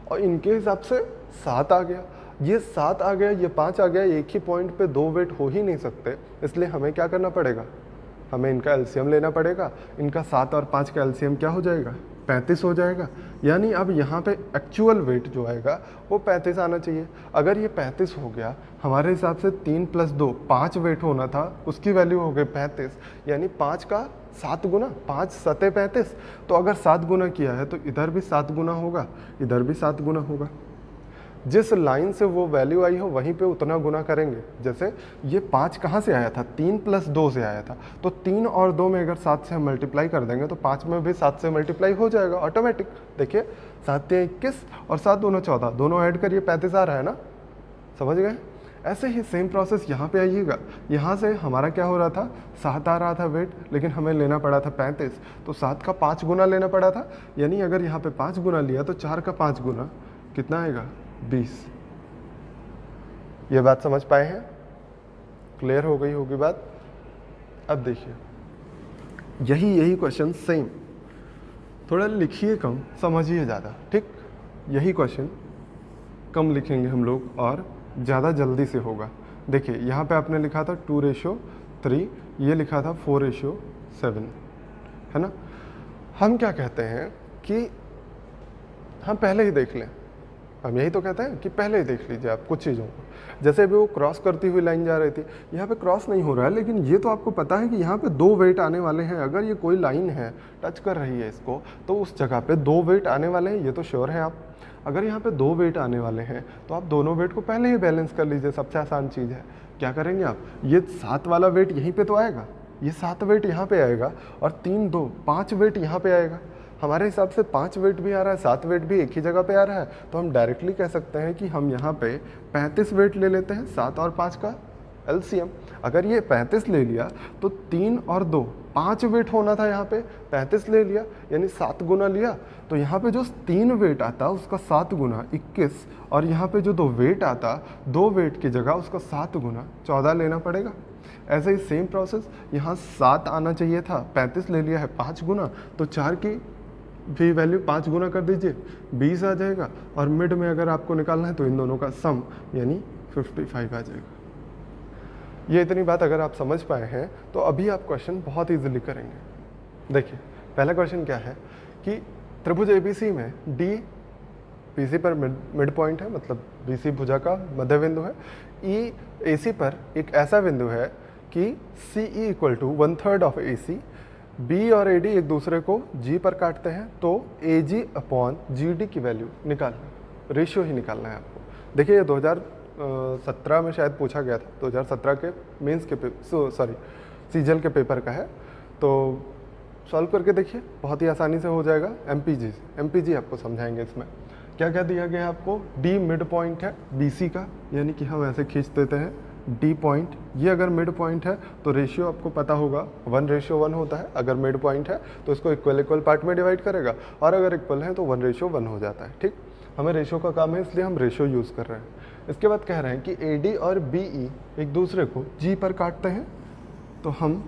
और इनके हिसाब से 7 आ गया। ये 7 आ गया, ये 5 आ गया, एक ही पॉइंट पे 2 वेट हो ही नहीं सकते, इसलिए हमें क्या करना पड़ेगा, हमें इनका एलसीएम लेना पड़ेगा। इनका 7 और 5 का एलसीएम क्या हो जाएगा, 35 हो जाएगा। यानी अब यहाँ पे एक्चुअल वेट जो आएगा वो 35 आना चाहिए। अगर ये 35 हो गया, हमारे हिसाब से 3 + 2 5 वेट होना था, उसकी वैल्यू हो गई 35, यानी 5 का 7 गुना, 5 × 7 = 35। तो अगर 7 गुना किया है तो इधर भी 7 गुना होगा, इधर भी 7 गुना होगा। जिस लाइन से वो वैल्यू आई हो वहीं पे उतना गुना करेंगे। जैसे ये 5 कहाँ से आया था, 3 + 2 से आया था, तो 3 और 2 में अगर 7 से हम मल्टीप्लाई कर देंगे तो 5 में भी 7 से मल्टीप्लाई हो जाएगा ऑटोमेटिक। देखिए 7 × 3 = 21 और 7 दूना 14, दोनों ऐड करिए 35 आ रहा है ना, समझ गए। ऐसे ही सेम प्रोसेस यहाँ पे आइएगा। यहाँ से हमारा क्या हो रहा था, 7 आ रहा था वेट, लेकिन हमें लेना पड़ा था 35, तो 7 का 5 गुना लेना पड़ा था। यानी अगर यहाँ पे 5 गुना लिया तो 4 का 5 गुना कितना आएगा, 20। ये बात समझ पाए हैं, क्लियर हो गई होगी बात। अब देखिए यही क्वेश्चन सेम, थोड़ा लिखिए कम, समझिए ज़्यादा, ठीक। यही क्वेश्चन कम लिखेंगे हम लोग और ज़्यादा जल्दी से होगा। देखिए यहाँ पे आपने लिखा था 2:3, ये लिखा था 4:7, है ना। हम क्या कहते हैं कि हम पहले ही देख लें, हम यही तो कहते हैं कि पहले ही देख लीजिए आप कुछ चीज़ों को। जैसे भी वो क्रॉस करती हुई लाइन जा रही थी, यहाँ पे क्रॉस नहीं हो रहा है, लेकिन ये तो आपको पता है कि यहाँ पे 2 वेट आने वाले हैं। अगर ये कोई लाइन है टच कर रही है इसको, तो उस जगह पे 2 वेट आने वाले हैं, ये तो श्योर है आप। अगर यहाँ पे 2 वेट आने वाले हैं तो आप दोनों वेट को पहले ही बैलेंस कर लीजिए, सबसे आसान चीज़ है। क्या करेंगे आप, ये 7 वाला वेट यहीं पर तो आएगा, ये 7 वेट यहाँ पर आएगा, और 3, 2, 5 वेट यहाँ पर आएगा। हमारे हिसाब से 5 वेट भी आ रहा है, 7 वेट भी एक ही जगह पे आ रहा है, तो हम डायरेक्टली कह सकते हैं कि हम यहाँ पे 35 वेट ले लेते हैं, 7 और 5 का एलसीएम। अगर ये 35 ले लिया तो 3 और 2 5 वेट होना था, यहाँ पे 35 ले लिया, यानी 7 गुना लिया, तो यहाँ पे जो 3 वेट आता उसका 7 गुना 21, और यहाँ पे जो 2 वेट आता, 2 वेट की जगह उसका 7 गुना 14 लेना पड़ेगा। ऐसे ही सेम प्रोसेस, यहाँ 7 आना चाहिए था, 35 ले लिया है 5 गुना, तो 4 की भी वैल्यू 5 गुना कर दीजिए, 20 आ जाएगा। और मिड में अगर आपको निकालना है तो इन दोनों का सम यानी 55 आ जाएगा। ये इतनी बात अगर आप समझ पाए हैं तो अभी आप क्वेश्चन बहुत इजीली करेंगे। देखिए पहला क्वेश्चन क्या है कि त्रिभुज एबीसी में डी बीसी पर मिड पॉइंट है, मतलब बीसी भुजा का मध्य बिंदु है। ई एसी पर एक ऐसा बिंदु है कि सीई = 1/3 ऑफ एसी। बी और एडी एक दूसरे को जी पर काटते हैं, तो AG/GD की वैल्यू निकालना, रेशियो ही निकालना है आपको। देखिए ये 2017 में शायद पूछा गया था, 2017 के मेंस के सीजल के पेपर का है, तो सॉल्व करके देखिए, बहुत ही आसानी से हो जाएगा। एमपीजी आपको समझाएंगे इसमें। क्या क्या दिया गया है आपको, डी मिड पॉइंट है बीसी का, यानी कि हम ऐसे खींच देते हैं डी पॉइंट। ये अगर मिड पॉइंट है तो रेशियो आपको पता होगा 1:1 होता है। अगर मिड पॉइंट है तो इसको इक्वल पार्ट में डिवाइड करेगा, और अगर इक्वल है तो 1:1 हो जाता है, ठीक। हमें रेशियो का काम है इसलिए हम रेशियो यूज़ कर रहे हैं। इसके बाद कह रहे हैं कि एडी और बीई एक दूसरे को जी पर काटते हैं, तो हम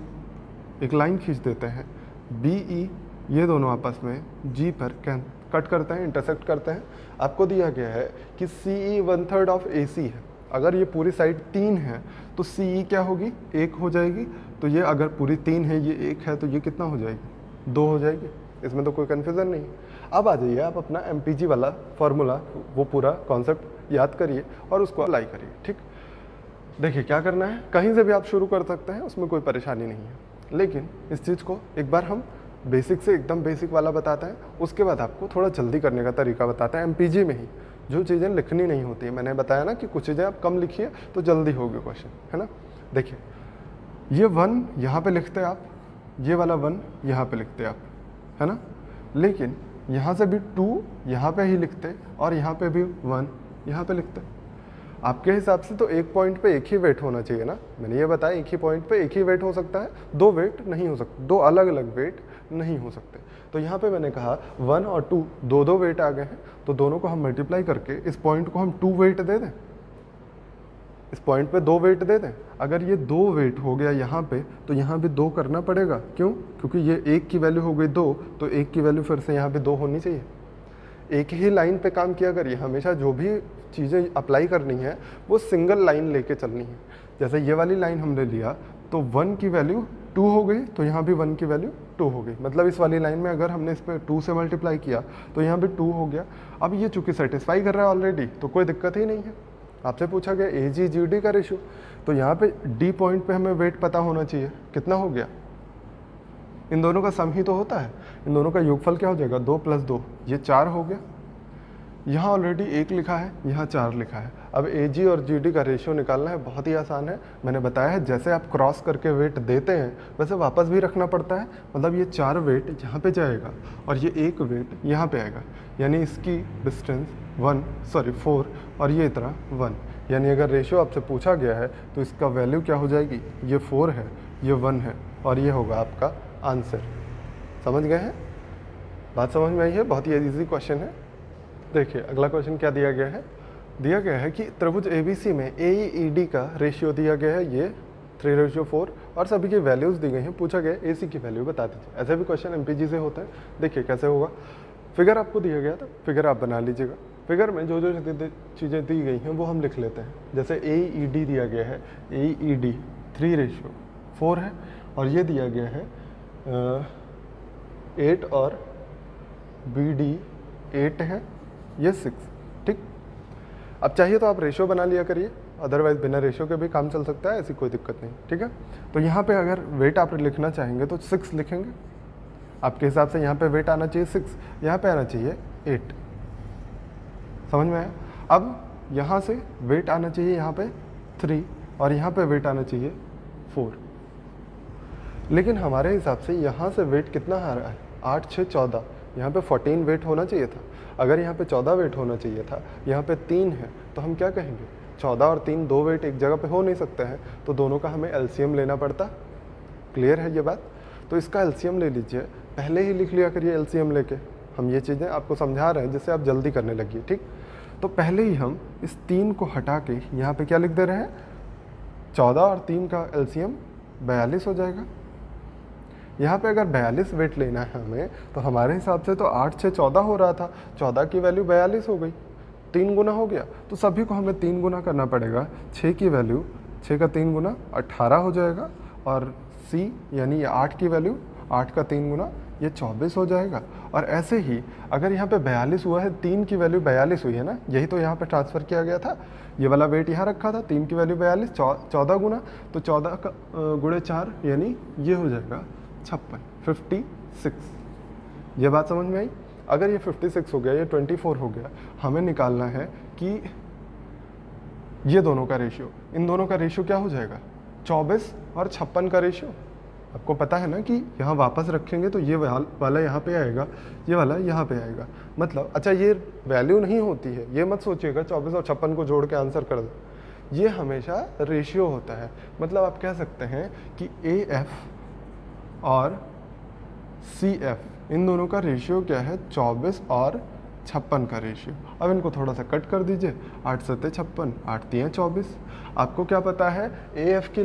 एक लाइन खींच देते हैं, बीई ये दोनों आपस में G पर कट करते हैं, इंटरसेक्ट करते हैं। आपको दिया गया है कि CE 1/3 ऑफ AC है। अगर ये पूरी साइड 3 है तो CE क्या होगी, 1 हो जाएगी। तो ये अगर पूरी 3 है, ये 1 है, तो ये कितना हो जाएगी, 2 हो जाएगी। इसमें तो कोई कन्फ्यूज़न नहीं। अब आ जाइए आप अपना MPG वाला फार्मूला, वो पूरा कॉन्सेप्ट याद करिए और उसको अप्लाई करिए। ठीक, देखिए क्या करना है, कहीं से भी आप शुरू कर सकते हैं, उसमें कोई परेशानी नहीं है। लेकिन इस चीज़ को एक बार हम बेसिक से एकदम बेसिक वाला बताते हैं, उसके बाद आपको थोड़ा जल्दी करने का तरीका बताते हैं MPG में ही, जो चीज़ें लिखनी नहीं होती है। मैंने बताया ना कि कुछ चीज़ें आप कम लिखिए तो जल्दी होगी क्वेश्चन, है ना। देखिए ये 1 यहाँ पे लिखते हैं आप, ये वाला 1 यहाँ पे लिखते हैं आप, है ना। लेकिन यहाँ से भी 2 यहाँ पे ही लिखते और यहाँ पे भी 1 यहाँ पे लिखते। आपके हिसाब से तो एक पॉइंट पे एक ही वेट होना चाहिए ना। मैंने ये बताया एक ही पॉइंट पे एक ही वेट हो सकता है, 2 वेट नहीं हो सकते, 2 अलग अलग वेट नहीं हो सकते। तो यहाँ पे मैंने कहा 1 और 2 दो वेट आ गए हैं, तो दोनों को हम मल्टीप्लाई करके इस पॉइंट को हम 2 वेट दे दें, इस पॉइंट पे 2 वेट दे दें। अगर ये 2 वेट हो गया यहाँ पे, तो यहाँ भी 2 करना पड़ेगा। क्यों? क्योंकि ये 1 की वैल्यू हो गई 2, तो 1 की वैल्यू फिर से यहाँ पे 2 होनी चाहिए। एक ही लाइन पे काम किया करिए, हमेशा जो भी चीज़ें अप्लाई करनी है वो सिंगल लाइन लेके चलनी है। जैसे ये वाली लाइन हमने लिया तो 1 की वैल्यू 2 हो गई, तो यहाँ भी 1 की वैल्यू 2 हो गई। मतलब इस वाली लाइन में अगर हमने इस पर 2 से मल्टीप्लाई किया तो यहाँ भी 2 हो गया। अब ये चूँकि सेटिस्फाई कर रहा है ऑलरेडी, तो कोई दिक्कत ही नहीं है। आपसे पूछा गया AG/GD का रेशियो, तो यहाँ पे D पॉइंट पे हमें वेट पता होना चाहिए, कितना हो गया, इन दोनों का सम ही तो होता है, इन दोनों का योगफल क्या हो जाएगा, 2 + 2, ये 4 हो गया। यहाँ ऑलरेडी 1 लिखा है, यहाँ 4 लिखा है। अब AG और GD का रेशियो निकालना है, बहुत ही आसान है। मैंने बताया है जैसे आप क्रॉस करके वेट देते हैं वैसे वापस भी रखना पड़ता है। मतलब ये 4 वेट यहाँ पे जाएगा और ये 1 वेट यहाँ पे आएगा, यानी इसकी डिस्टेंस 4 और ये इतना 1। यानी अगर रेशियो आपसे पूछा गया है तो इसका वैल्यू क्या हो जाएगी, ये 4 है, ये 1 है, और ये होगा आपका आंसर। समझ गए हैं, बात समझ में आई है, बहुत ही ईजी क्वेश्चन है। देखिए अगला क्वेश्चन क्या दिया गया है, दिया गया है कि त्रिभुज ABC में AED का रेशियो दिया गया है, ये 3:4 और सभी की वैल्यूज़ दी गई हैं। पूछा गया AC की वैल्यू बता दीजिए। ऐसे भी क्वेश्चन MPG से होता है। देखिए कैसे होगा, फिगर आपको दिया गया था, फिगर आप बना लीजिएगा। फिगर में जो जो चीज़ें दी गई हैं वो हम लिख लेते हैं। जैसे AED दिया गया है, AED 3:4 है, और ये दिया गया है 8 और BD 8 है, ये 6। ठीक, अब चाहिए तो आप रेशियो बना लिया करिए, अदरवाइज बिना रेशियो के भी काम चल सकता है, ऐसी कोई दिक्कत नहीं। ठीक है, तो यहाँ पे अगर वेट आप लिखना चाहेंगे तो 6 लिखेंगे। आपके हिसाब से यहाँ पे वेट आना चाहिए 6, यहाँ पे आना चाहिए 8। समझ में आया। अब यहाँ से वेट आना चाहिए यहाँ पे 3 और यहाँ पे वेट आना चाहिए 4। लेकिन हमारे हिसाब से यहाँ से वेट कितना आ रहा है, 8, 6, 14। यहाँ पे 14 वेट होना चाहिए था। अगर यहाँ पे 14 वेट होना चाहिए था, यहाँ पे 3 है, तो हम क्या कहेंगे, 14 और 3 2 वेट एक जगह पे हो नहीं सकते हैं, तो दोनों का हमें LCM लेना पड़ता। क्लियर है ये बात। तो इसका LCM ले लीजिए, पहले ही लिख लिया करिए LCM लेके। हम ये चीज़ें आपको समझा रहे हैं जिससे आप जल्दी करने लगिए। ठीक, तो पहले ही हम इस 3 को हटा के यहाँ पे क्या लिख दे रहे हैं, 14 और 3 का LCM 42 हो जाएगा। यहाँ पे अगर 42 वेट लेना है हमें, तो हमारे हिसाब से तो 8, 6, 14 हो रहा था, 14 की वैल्यू 42 हो गई, 3 गुना हो गया। तो सभी को हमें 3 गुना करना पड़ेगा। 6 की वैल्यू 6 का 3 गुना 18 हो जाएगा, और C यानी ये 8 की वैल्यू 8 का 3 गुना ये 24 हो जाएगा। और ऐसे ही अगर यहाँ पे 42 हुआ है, 3 की वैल्यू 42 हुई है ना, यही तो यहाँ पे ट्रांसफ़र किया गया था, ये वाला वेट यहाँ रखा था, 3 की वैल्यू 42, 14 गुना, तो 14 का गुणे 4 यानी ये हो जाएगा 56। ये बात समझ में आई। अगर ये 56 हो गया, ये 24 हो गया, हमें निकालना है कि ये दोनों का रेशियो, इन दोनों का रेशियो क्या हो जाएगा, 24 और 56 का रेशियो। आपको पता है ना कि यहाँ वापस रखेंगे तो ये वाला यहाँ पे आएगा, ये वाला यहाँ पे आएगा। मतलब अच्छा ये वैल्यू नहीं होती है, ये मत सोचिएगा 24 और 56 को जोड़ के आंसर कर दो, ये हमेशा रेशियो होता है। मतलब आप कह सकते हैं कि AF और CF इन दोनों का रेशियो क्या है, 24 और 56 का रेशियो। अब इनको थोड़ा सा कट कर दीजिए, 8 7 56, 8 3 24। आपको क्या पता है, AF की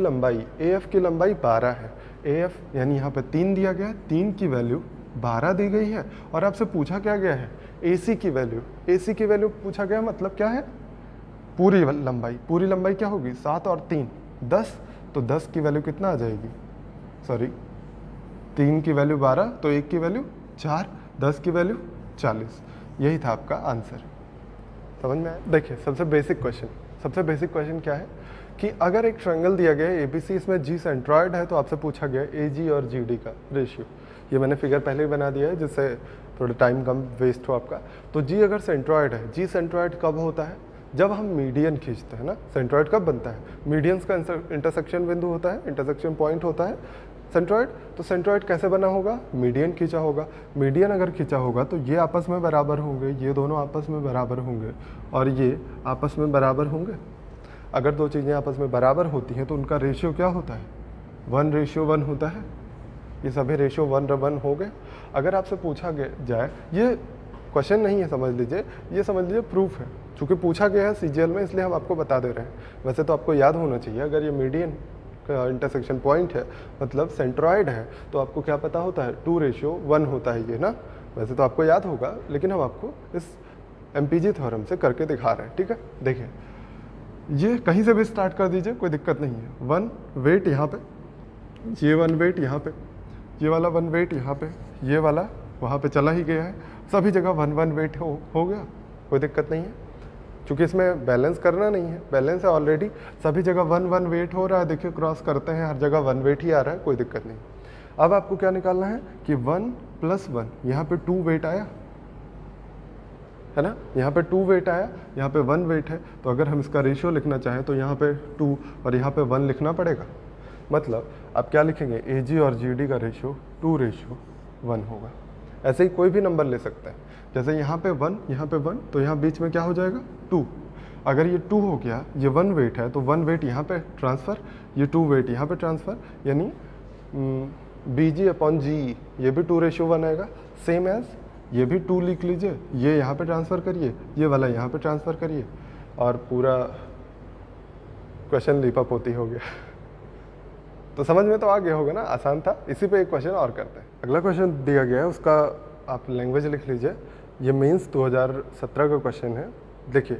लंबाई 12 है। AF यानी यहाँ पे 3 दिया गया है, 3 की वैल्यू 12 दी गई है और आपसे पूछा क्या गया है, AC की वैल्यू। AC की वैल्यू पूछा गया मतलब क्या है, पूरी लंबाई। पूरी लंबाई क्या होगी, 7 और 3 10, तो 10 की वैल्यू कितना आ जाएगी, सॉरी 3 की वैल्यू 12, तो 1 की वैल्यू 4, 10 की वैल्यू 40। यही था आपका आंसर। समझ में आया? देखिए सबसे बेसिक क्वेश्चन क्या है कि अगर एक ट्रायंगल दिया गया है ABC, इसमें G सेंट्रॉयड है, तो आपसे पूछा गया है AG और GD का रेशियो। ये मैंने फिगर पहले ही बना दिया है जिससे थोड़ा टाइम कम वेस्ट हो आपका। तो G अगर सेंट्रॉयड है, G सेंट्रॉयड कब होता है, जब हम मीडियन खींचते हैं ना। सेंट्रॉयड कब बनता है, मीडियंस का इंटरसेक्शन बिंदु होता है, इंटरसेक्शन पॉइंट होता है सेंट्रॉयड। तो सेंट्रॉयड कैसे बना होगा, मीडियन खींचा होगा। मीडियन अगर खींचा होगा तो ये आपस में बराबर होंगे, ये दोनों आपस में बराबर होंगे और ये आपस में बराबर होंगे। अगर दो चीज़ें आपस में बराबर होती हैं तो उनका रेशियो क्या होता है, 1:1 होता है। ये सभी रेशियो 1:1 हो गए। अगर आपसे पूछा गया जाए, ये क्वेश्चन नहीं है समझ लीजिए, ये समझ लीजिए प्रूफ है। चूँकि पूछा गया है CGL में इसलिए हम आपको बता दे रहे हैं। वैसे तो आपको याद होना चाहिए, अगर ये मीडियन का इंटरसेक्शन पॉइंट है मतलब सेंट्रॉयड है, तो आपको क्या पता होता है, 2:1 होता है ये ना। वैसे तो आपको याद होगा, लेकिन हम आपको इस MPG थ्योरम से करके दिखा रहे हैं। ठीक है, देखिए ये कहीं से भी स्टार्ट कर दीजिए, कोई दिक्कत नहीं है। 1 वेट यहाँ पे, ये 1 वेट यहाँ पे, ये वाला 1 वेट यहाँ पे, ये वाला वहाँ पे चला ही गया है। सभी जगह 1 वेट हो गया, कोई दिक्कत नहीं है। क्योंकि इसमें बैलेंस करना नहीं है, बैलेंस है ऑलरेडी। सभी जगह 1 वेट हो रहा है, देखिए क्रॉस करते हैं, हर जगह 1 वेट ही आ रहा है, कोई दिक्कत नहीं। अब आपको क्या निकालना है कि 1 + 1, यहाँ पे 2 वेट आया है ना, यहाँ पे 2 वेट आया, यहाँ पे 1 वेट है। तो अगर हम इसका रेशियो लिखना चाहें तो यहाँ पे 2 और यहाँ पे 1 लिखना पड़ेगा। मतलब आप क्या लिखेंगे, AG और GD का रेशियो 2:1 होगा। ऐसे ही कोई भी नंबर ले सकते हैं, जैसे यहाँ पे 1, यहाँ पे 1, तो यहाँ बीच में क्या हो जाएगा, 2। अगर ये 2 हो गया, ये 1 वेट है, तो 1 वेट यहाँ पे ट्रांसफ़र, ये 2 वेट यहाँ पे ट्रांसफ़र, यानी BG/GE, ये भी 2:1 आएगा। सेम एज ये भी 2 लिख लीजिए, ये यहाँ पे ट्रांसफ़र करिए, ये वाला यहाँ पे ट्रांसफ़र करिए, और पूरा क्वेश्चन लीपअप होती हो गया। तो समझ में तो आ गया होगा ना, आसान था। इसी पे एक क्वेश्चन और करते हैं। अगला क्वेश्चन दिया गया है, उसका आप लैंग्वेज लिख लीजिए। ये मेंस 2017 का क्वेश्चन है। देखिए,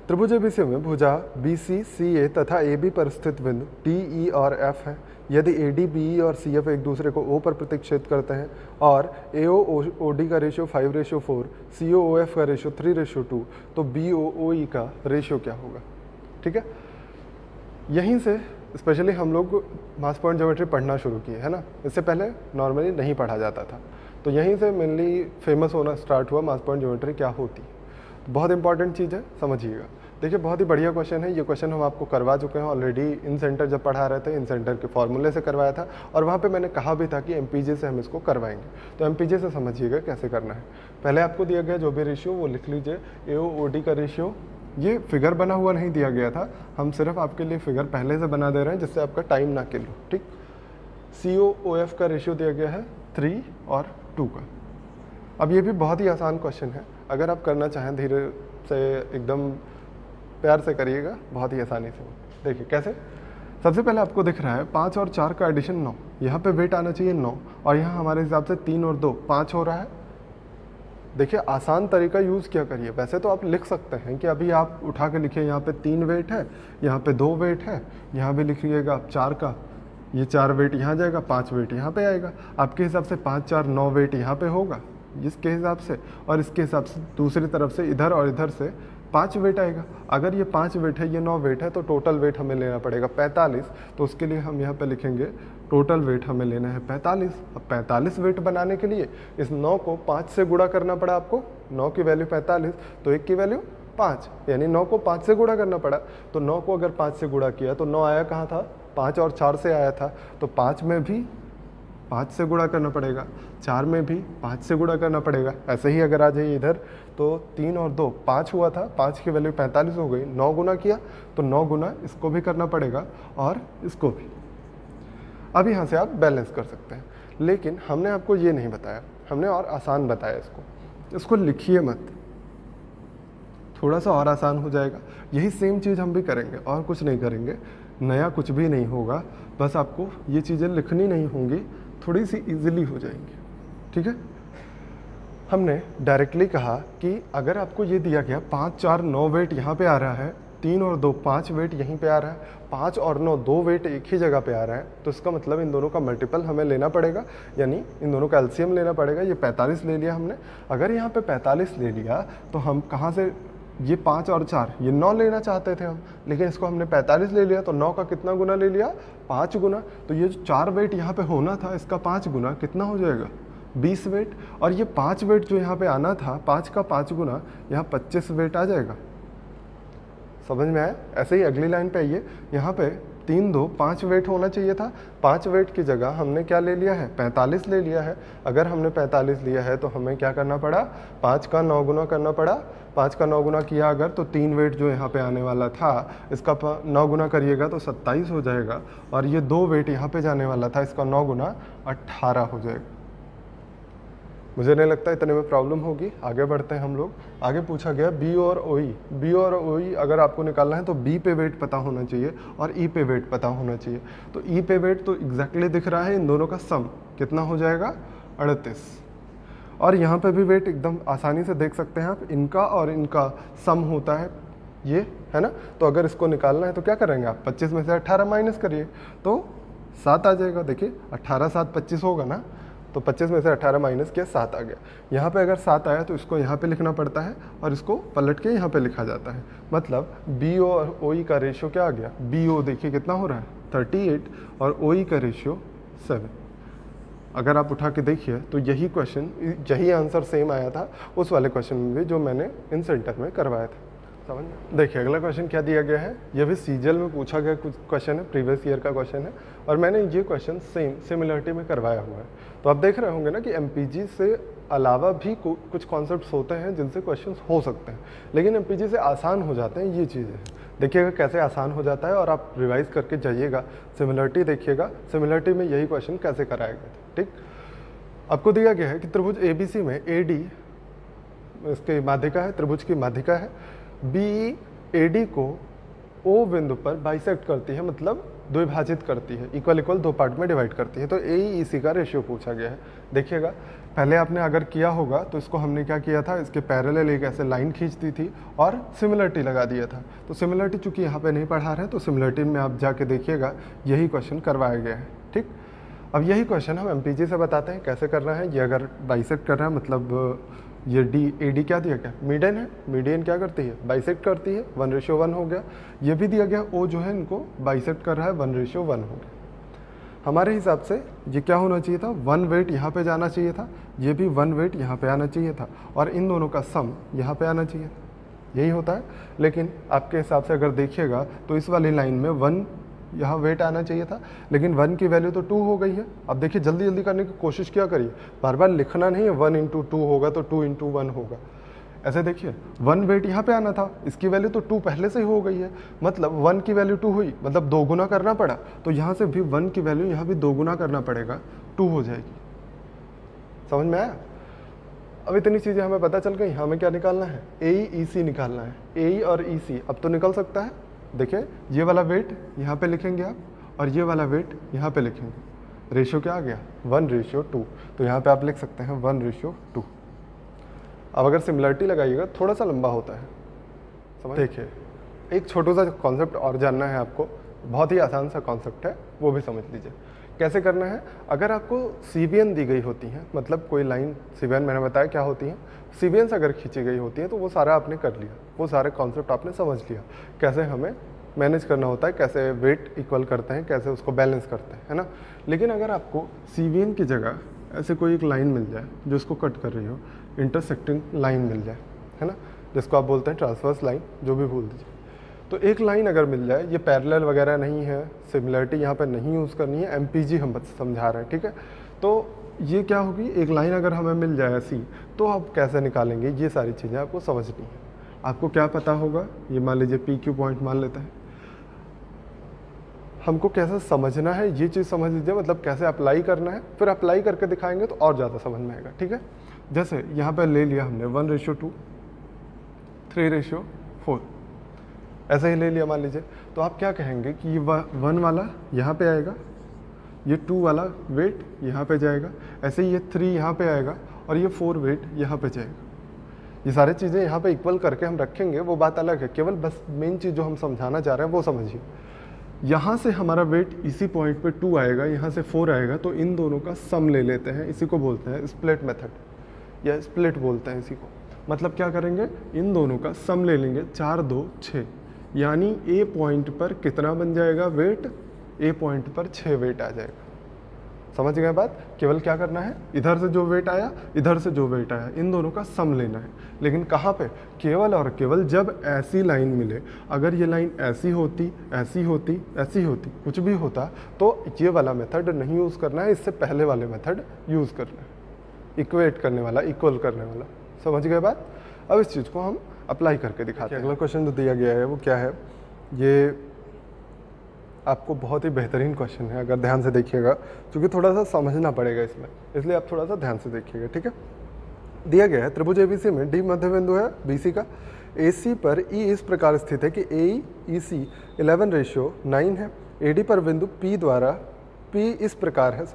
त्रिभुज ABC में भुजा BC CA तथा AB पर स्थित बिंदु DE और F है। यदि AD BE और CF एक दूसरे को O पर प्रतिच्छेद करते हैं और AO OD का रेशियो 5:4, CO OF का रेशियो 3:2, तो BO OE का रेशियो क्या होगा। ठीक है, यहीं से स्पेशली हम लोग मास पॉइंट ज्योमेट्री पढ़ना शुरू किए, है ना। इससे पहले नॉर्मली नहीं पढ़ा जाता था, तो यहीं से मेनली फेमस होना स्टार्ट हुआ मास पॉइंट ज्योमेट्री क्या होती है। तो बहुत इंपॉर्टेंट चीज़ है, समझिएगा। देखिए बहुत ही बढ़िया क्वेश्चन है। ये क्वेश्चन हम आपको करवा चुके हैं ऑलरेडी, इन सेंटर जब पढ़ा रहे थे, इन सेंटर के फॉर्मूले से करवाया था, और वहाँ पे मैंने कहा भी था कि MPG से हम इसको करवाएंगे। तो MPG से समझिएगा कैसे करना है। पहले आपको दिया गया जो भी रेशियो वो लिख लीजिए। AO OD का रेशियो, ये फिगर बना हुआ नहीं दिया गया था, हम सिर्फ आपके लिए फिगर पहले से बना दे रहे हैं जिससे आपका टाइम ना किल हो। ठीक, CO OF का रेशियो दिया गया है 3 और 2 का। अब ये भी बहुत ही आसान क्वेश्चन है, अगर आप करना चाहें धीरे से एकदम प्यार से करिएगा, बहुत ही आसानी से। देखिए कैसे, सबसे पहले आपको दिख रहा है 5 और 4 का एडिशन 9, यहाँ पे वेट आना चाहिए 9, और यहाँ हमारे हिसाब से 3 और 2 5 हो रहा है। देखिए आसान तरीका यूज़ क्या करिए, वैसे तो आप लिख सकते हैं कि अभी आप उठा के लिखिए, यहाँ पे 3 वेट है, यहाँ पे 2 वेट है, यहाँ भी लिखिएगा आप 4 का, ये 4 वेट यहाँ जाएगा, 5 वेट यहाँ पे आएगा। आपके हिसाब से 5 4 9 वेट यहाँ पे होगा इसके हिसाब से, और इसके हिसाब से दूसरी तरफ से इधर और इधर से 5 वेट आएगा। अगर ये 5 वेट है, ये 9 वेट है, तो टोटल वेट हमें लेना पड़ेगा 45। तो उसके लिए हम यहाँ पे लिखेंगे टोटल वेट हमें लेना है 45। अब 45 वेट बनाने के लिए इस 9 को 5 से गुणा करना पड़ा आपको। 9 की वैल्यू 45, तो 1 की वैल्यू 5, यानी 9 को 5 से गुणा करना पड़ा। तो 9 को अगर 5 से गुणा किया तो 9 आया कहाँ था, 5 और 4 से आया था, तो 5 में भी 5 से गुणा करना पड़ेगा, 4 में भी 5 से गुणा करना पड़ेगा। ऐसे ही अगर आ जाइए इधर, तो 3 और 2 5 हुआ था, 5 की वैल्यू 45 हो गई, 9 गुना किया तो 9 गुना इसको भी करना पड़ेगा और इसको भी। अब यहाँ से आप बैलेंस कर सकते हैं, लेकिन हमने आपको ये नहीं बताया, हमने और आसान बताया। इसको लिखिए मत, थोड़ा सा और आसान हो जाएगा। यही सेम चीज़ हम भी करेंगे और कुछ नहीं करेंगे, नया कुछ भी नहीं होगा, बस आपको ये चीज़ें लिखनी नहीं होंगी, थोड़ी सी इजीली हो जाएंगी। ठीक है, हमने डायरेक्टली कहा कि अगर आपको ये दिया गया 5, 4, 9 वेट यहाँ पे आ रहा है, 3 और 2 5 वेट यहीं पे आ रहा है, 5 और 9 2 वेट एक ही जगह पे आ रहा है, तो इसका मतलब इन दोनों का मल्टीपल हमें लेना पड़ेगा, यानी इन दोनों का एलसीएम लेना पड़ेगा। ये 45 ले लिया हमने। अगर यहाँ पे 45 ले लिया तो हम कहाँ से, ये 5 और 4, ये 9 लेना चाहते थे हम, लेकिन इसको हमने 45 ले लिया, तो 9 का कितना गुना ले लिया, 5 गुना। तो ये जो 4 वेट यहाँ पे होना था, इसका 5 गुना कितना हो जाएगा, 20 वेट। और ये 5 वेट जो यहाँ पे आना था, 5 का 5 गुना, यहाँ 25 वेट आ जाएगा। समझ में आया? ऐसे ही अगली लाइन पे आइए, यहाँ पे 3, 2, 5 वेट होना चाहिए था। 5 वेट की जगह हमने क्या ले लिया है, 45 ले लिया है। अगर हमने 45 लिया है तो हमें क्या करना पड़ा, 5 का 9 गुना करना पड़ा। 5 का 9 गुना किया अगर, तो 3 वेट जो यहाँ पे आने वाला था, इसका 9 गुना करिएगा तो 27 हो जाएगा। और ये 2 वेट यहाँ पे जाने वाला था, इसका 9 गुना 18 हो जाएगा। मुझे नहीं लगता इतने में प्रॉब्लम होगी। आगे बढ़ते हैं हम लोग। आगे पूछा गया बी और ओई। बी और ओई अगर आपको निकालना है तो बी पे वेट पता होना चाहिए और ई पे वेट पता होना चाहिए। तो ई पे वेट तो एग्जैक्टली दिख रहा है, इन दोनों का सम कितना हो जाएगा, 38। और यहाँ पे भी वेट एकदम आसानी से देख सकते हैं आप, इनका और इनका सम होता है ये, है ना। तो अगर इसको निकालना है तो क्या करेंगे आप, 25 में से 18 माइनस करिए तो 7 आ जाएगा। देखिए 18 7 25 होगा ना, तो 25 में से 18 माइनस किया, 7 आ गया। यहाँ पे अगर 7 आया तो इसको यहाँ पे लिखना पड़ता है और इसको पलट के यहाँ पे लिखा जाता है। मतलब बी ओ और ओ ई का रेशियो क्या आ गया, बी ओ देखिए कितना हो रहा है 38 और ओ ई का रेशियो 7। अगर आप उठा के देखिए तो यही क्वेश्चन, यही आंसर सेम आया था उस वाले क्वेश्चन में भी जो मैंने इन सेंटर में करवाया था। समझ में? देखिए अगला क्वेश्चन क्या दिया गया है, ये भी सीजीएल में पूछा गया कुछ क्वेश्चन है, प्रीवियस ईयर का क्वेश्चन है और मैंने ये क्वेश्चन सिमिलरिटी में करवाया हुआ है। तो आप देख रहे होंगे ना कि एमपीजी से अलावा भी कुछ कॉन्सेप्ट्स होते हैं जिनसे क्वेश्चंस हो सकते हैं, लेकिन एमपीजी से आसान हो जाते हैं ये चीज़ें। देखिएगा कैसे आसान हो जाता है और आप रिवाइज करके जाइएगा। सिमिलरिटी देखिएगा, सिमिलरिटी में यही क्वेश्चन कैसे कराया गया था। ठीक, आपको दिया गया है कि त्रिभुज एबीसी में एडी इसकी माध्यिका है, त्रिभुज की माध्यिका है, बी एडी को ओ बिंदु पर बाइसेक्ट करती है, मतलब द्विभाजित करती है, इक्वल इक्वल 2 पार्ट में डिवाइड करती है। तो ए ई सी का रेशियो पूछा गया है। देखिएगा पहले आपने अगर किया होगा तो इसको हमने क्या किया था, इसके पैरेलल एक ऐसे लाइन खींच दी थी और सिमिलरिटी लगा दिया था। तो सिमिलरिटी चूंकि यहाँ पे नहीं पढ़ा रहे हैं तो सिमिलरिटी में आप जाके देखिएगा यही क्वेश्चन करवाया गया है। ठीक, अब यही क्वेश्चन हम एमपीजी से बताते हैं कैसे करना है। ये अगर बाइसेक्ट कर रहा है, मतलब ये डी ए डी क्या दिया गया, मीडियन है, मीडियन क्या करती है, बाइसेक्ट करती है, 1:1 हो गया। ये भी दिया गया ओ जो है इनको बाइसेक्ट कर रहा है, 1:1 हो गया। हमारे हिसाब से ये क्या होना चाहिए था, 1 वेट यहाँ पे जाना चाहिए था, ये भी 1 वेट यहाँ पे आना चाहिए था और इन दोनों का सम यहाँ पे आना चाहिए था। यही होता है। लेकिन आपके हिसाब से अगर देखिएगा तो इस वाली लाइन में 1 यहाँ वेट आना चाहिए था, लेकिन 1 की वैल्यू तो 2 हो गई है। अब देखिए जल्दी जल्दी करने की कोशिश क्या करिए, बार बार लिखना नहीं है 1 × 2 होगा तो 2 × 1 होगा। ऐसे देखिए 1 वेट यहाँ पे आना था, इसकी वैल्यू तो 2 पहले से ही हो गई है, मतलब 1 की वैल्यू 2 हुई, मतलब 2 गुना करना पड़ा। तो यहाँ से भी 1 की वैल्यू यहाँ भी 2 गुना करना पड़ेगा, 2 हो जाएगी। समझ में आया? अब इतनी चीज़ें हमें पता चल गई, हमें क्या निकालना है, ए ई सी निकालना है। ए और ई सी अब तो निकल सकता है। देखिए ये वाला वेट यहाँ पे लिखेंगे आप और ये वाला वेट यहाँ पे लिखेंगे। रेशियो क्या आ गया, 1:2। तो यहाँ पे आप लिख सकते हैं 1:2। अब अगर सिमिलरिटी लगाइएगा थोड़ा सा लंबा होता है। समझ? देखिए एक छोटा सा कॉन्सेप्ट और जानना है आपको, बहुत ही आसान सा कॉन्सेप्ट है, वो भी समझ लीजिए कैसे करना है। अगर आपको सीबीएन दी गई होती है, मतलब कोई लाइन सीबीएन मैंने बताया क्या होती है, सीबीएन अगर खींची गई होती है तो वो सारा आपने कर लिया, वो सारे कॉन्सेप्ट आपने समझ लिया, कैसे हमें मैनेज करना होता है, कैसे वेट इक्वल करते हैं, कैसे उसको बैलेंस करते हैं, है ना। लेकिन अगर आपको सीबीएन की जगह ऐसे कोई एक लाइन मिल जाए जो इसको कट कर रही हो, इंटरसेक्टिंग लाइन मिल जाए, है ना, जिसको आप बोलते हैं ट्रांसवर्स लाइन, जो भी बोल दीजिए, तो एक लाइन अगर मिल जाए, ये पैरेलल वगैरह नहीं है, सिमिलरिटी यहाँ पे नहीं यूज़ करनी है, एमपीजी हम बस समझा रहे हैं, ठीक है। तो ये क्या होगी, एक लाइन अगर हमें मिल जाए ऐसी, तो आप कैसे निकालेंगे, ये सारी चीज़ें आपको समझनी है। आपको क्या पता होगा, ये मान लीजिए पी क्यू पॉइंट मान लेते हैं, हमको कैसे समझना है ये चीज़ समझ लीजिए, मतलब कैसे अप्लाई करना है, फिर अप्लाई करके दिखाएंगे तो और ज़्यादा समझ में आएगा, ठीक है। जैसे यहाँ पर ले लिया हमने 1:2, 3:4, ऐसा ही ले लिया मान लीजिए, तो आप क्या कहेंगे कि ये 1 वाला यहाँ पे आएगा, ये 2 वाला वेट यहाँ पे जाएगा, ऐसे ही ये 3 यहाँ पे आएगा और ये 4 वेट यहाँ पे जाएगा। ये सारी चीज़ें यहाँ पे इक्वल करके हम रखेंगे, वो बात अलग है, केवल बस मेन चीज़ जो हम समझाना चाह रहे हैं वो समझिए। यहाँ से हमारा वेट इसी पॉइंट पे 2 आएगा, यहाँ से 4 आएगा, तो इन दोनों का सम ले लेते हैं। इसी को बोलते हैं स्प्लिट मेथड या स्प्लिट बोलते हैं इसी को। मतलब क्या करेंगे, इन दोनों का सम ले लेंगे, 4 2 6, यानी ए पॉइंट पर कितना बन जाएगा वेट, ए पॉइंट पर 6 वेट आ जाएगा। समझ गए बात? केवल क्या करना है, इधर से जो वेट आया, इधर से जो वेट आया, इन दोनों का सम लेना है। लेकिन कहाँ पे, केवल और केवल जब ऐसी लाइन मिले। अगर ये लाइन ऐसी होती, ऐसी होती, ऐसी होती, कुछ भी होता, तो ये वाला मेथड नहीं यूज़ करना है, इससे पहले वाले मेथड यूज़ करना है, इक्वेट करने वाला, इक्वल करने वाला। समझ गए बात? अब इस चीज़ को हम अप्लाई करके दिखाते हैं। अगला क्वेश्चन जो दिया गया है वो क्या है, ये आपको बहुत ही बेहतरीन क्वेश्चन है, अगर ध्यान से देखिएगा, क्योंकि थोड़ा सा समझना पड़ेगा इसमें, इसलिए आप थोड़ा सा ध्यान से देखिएगा, ठीक है। दिया गया है त्रिभुज एबीसी में डी मध्य बिंदु है बीसी का, एसी पर ई इस प्रकार स्थित है कि ए ई सी 11:9 है। एडी पर बिंदु पी द्वारा पी इस प्रकार है,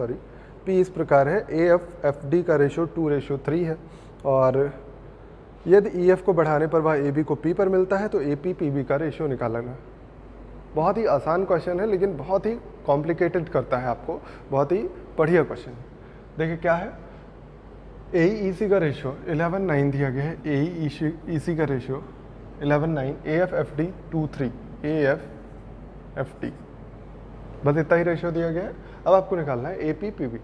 पी इस प्रकार है, ए एफ एफ डी का रेशो 2:3 है। और यदि ई एफ को बढ़ाने पर वह ए बी को पी पर मिलता है तो ए पी पी बी का रेशो निकालना। बहुत ही आसान क्वेश्चन है, लेकिन बहुत ही कॉम्प्लिकेटेड करता है आपको, बहुत ही बढ़िया क्वेश्चन है। देखिए क्या है, ए ई सी का रेशो 11:9 दिया गया है, ए ई सी का ratio 11:9, A F F D 2:3, A F F D, बस इतना ही रेशो दिया गया है। अब आपको निकालना है ए पी पी बी।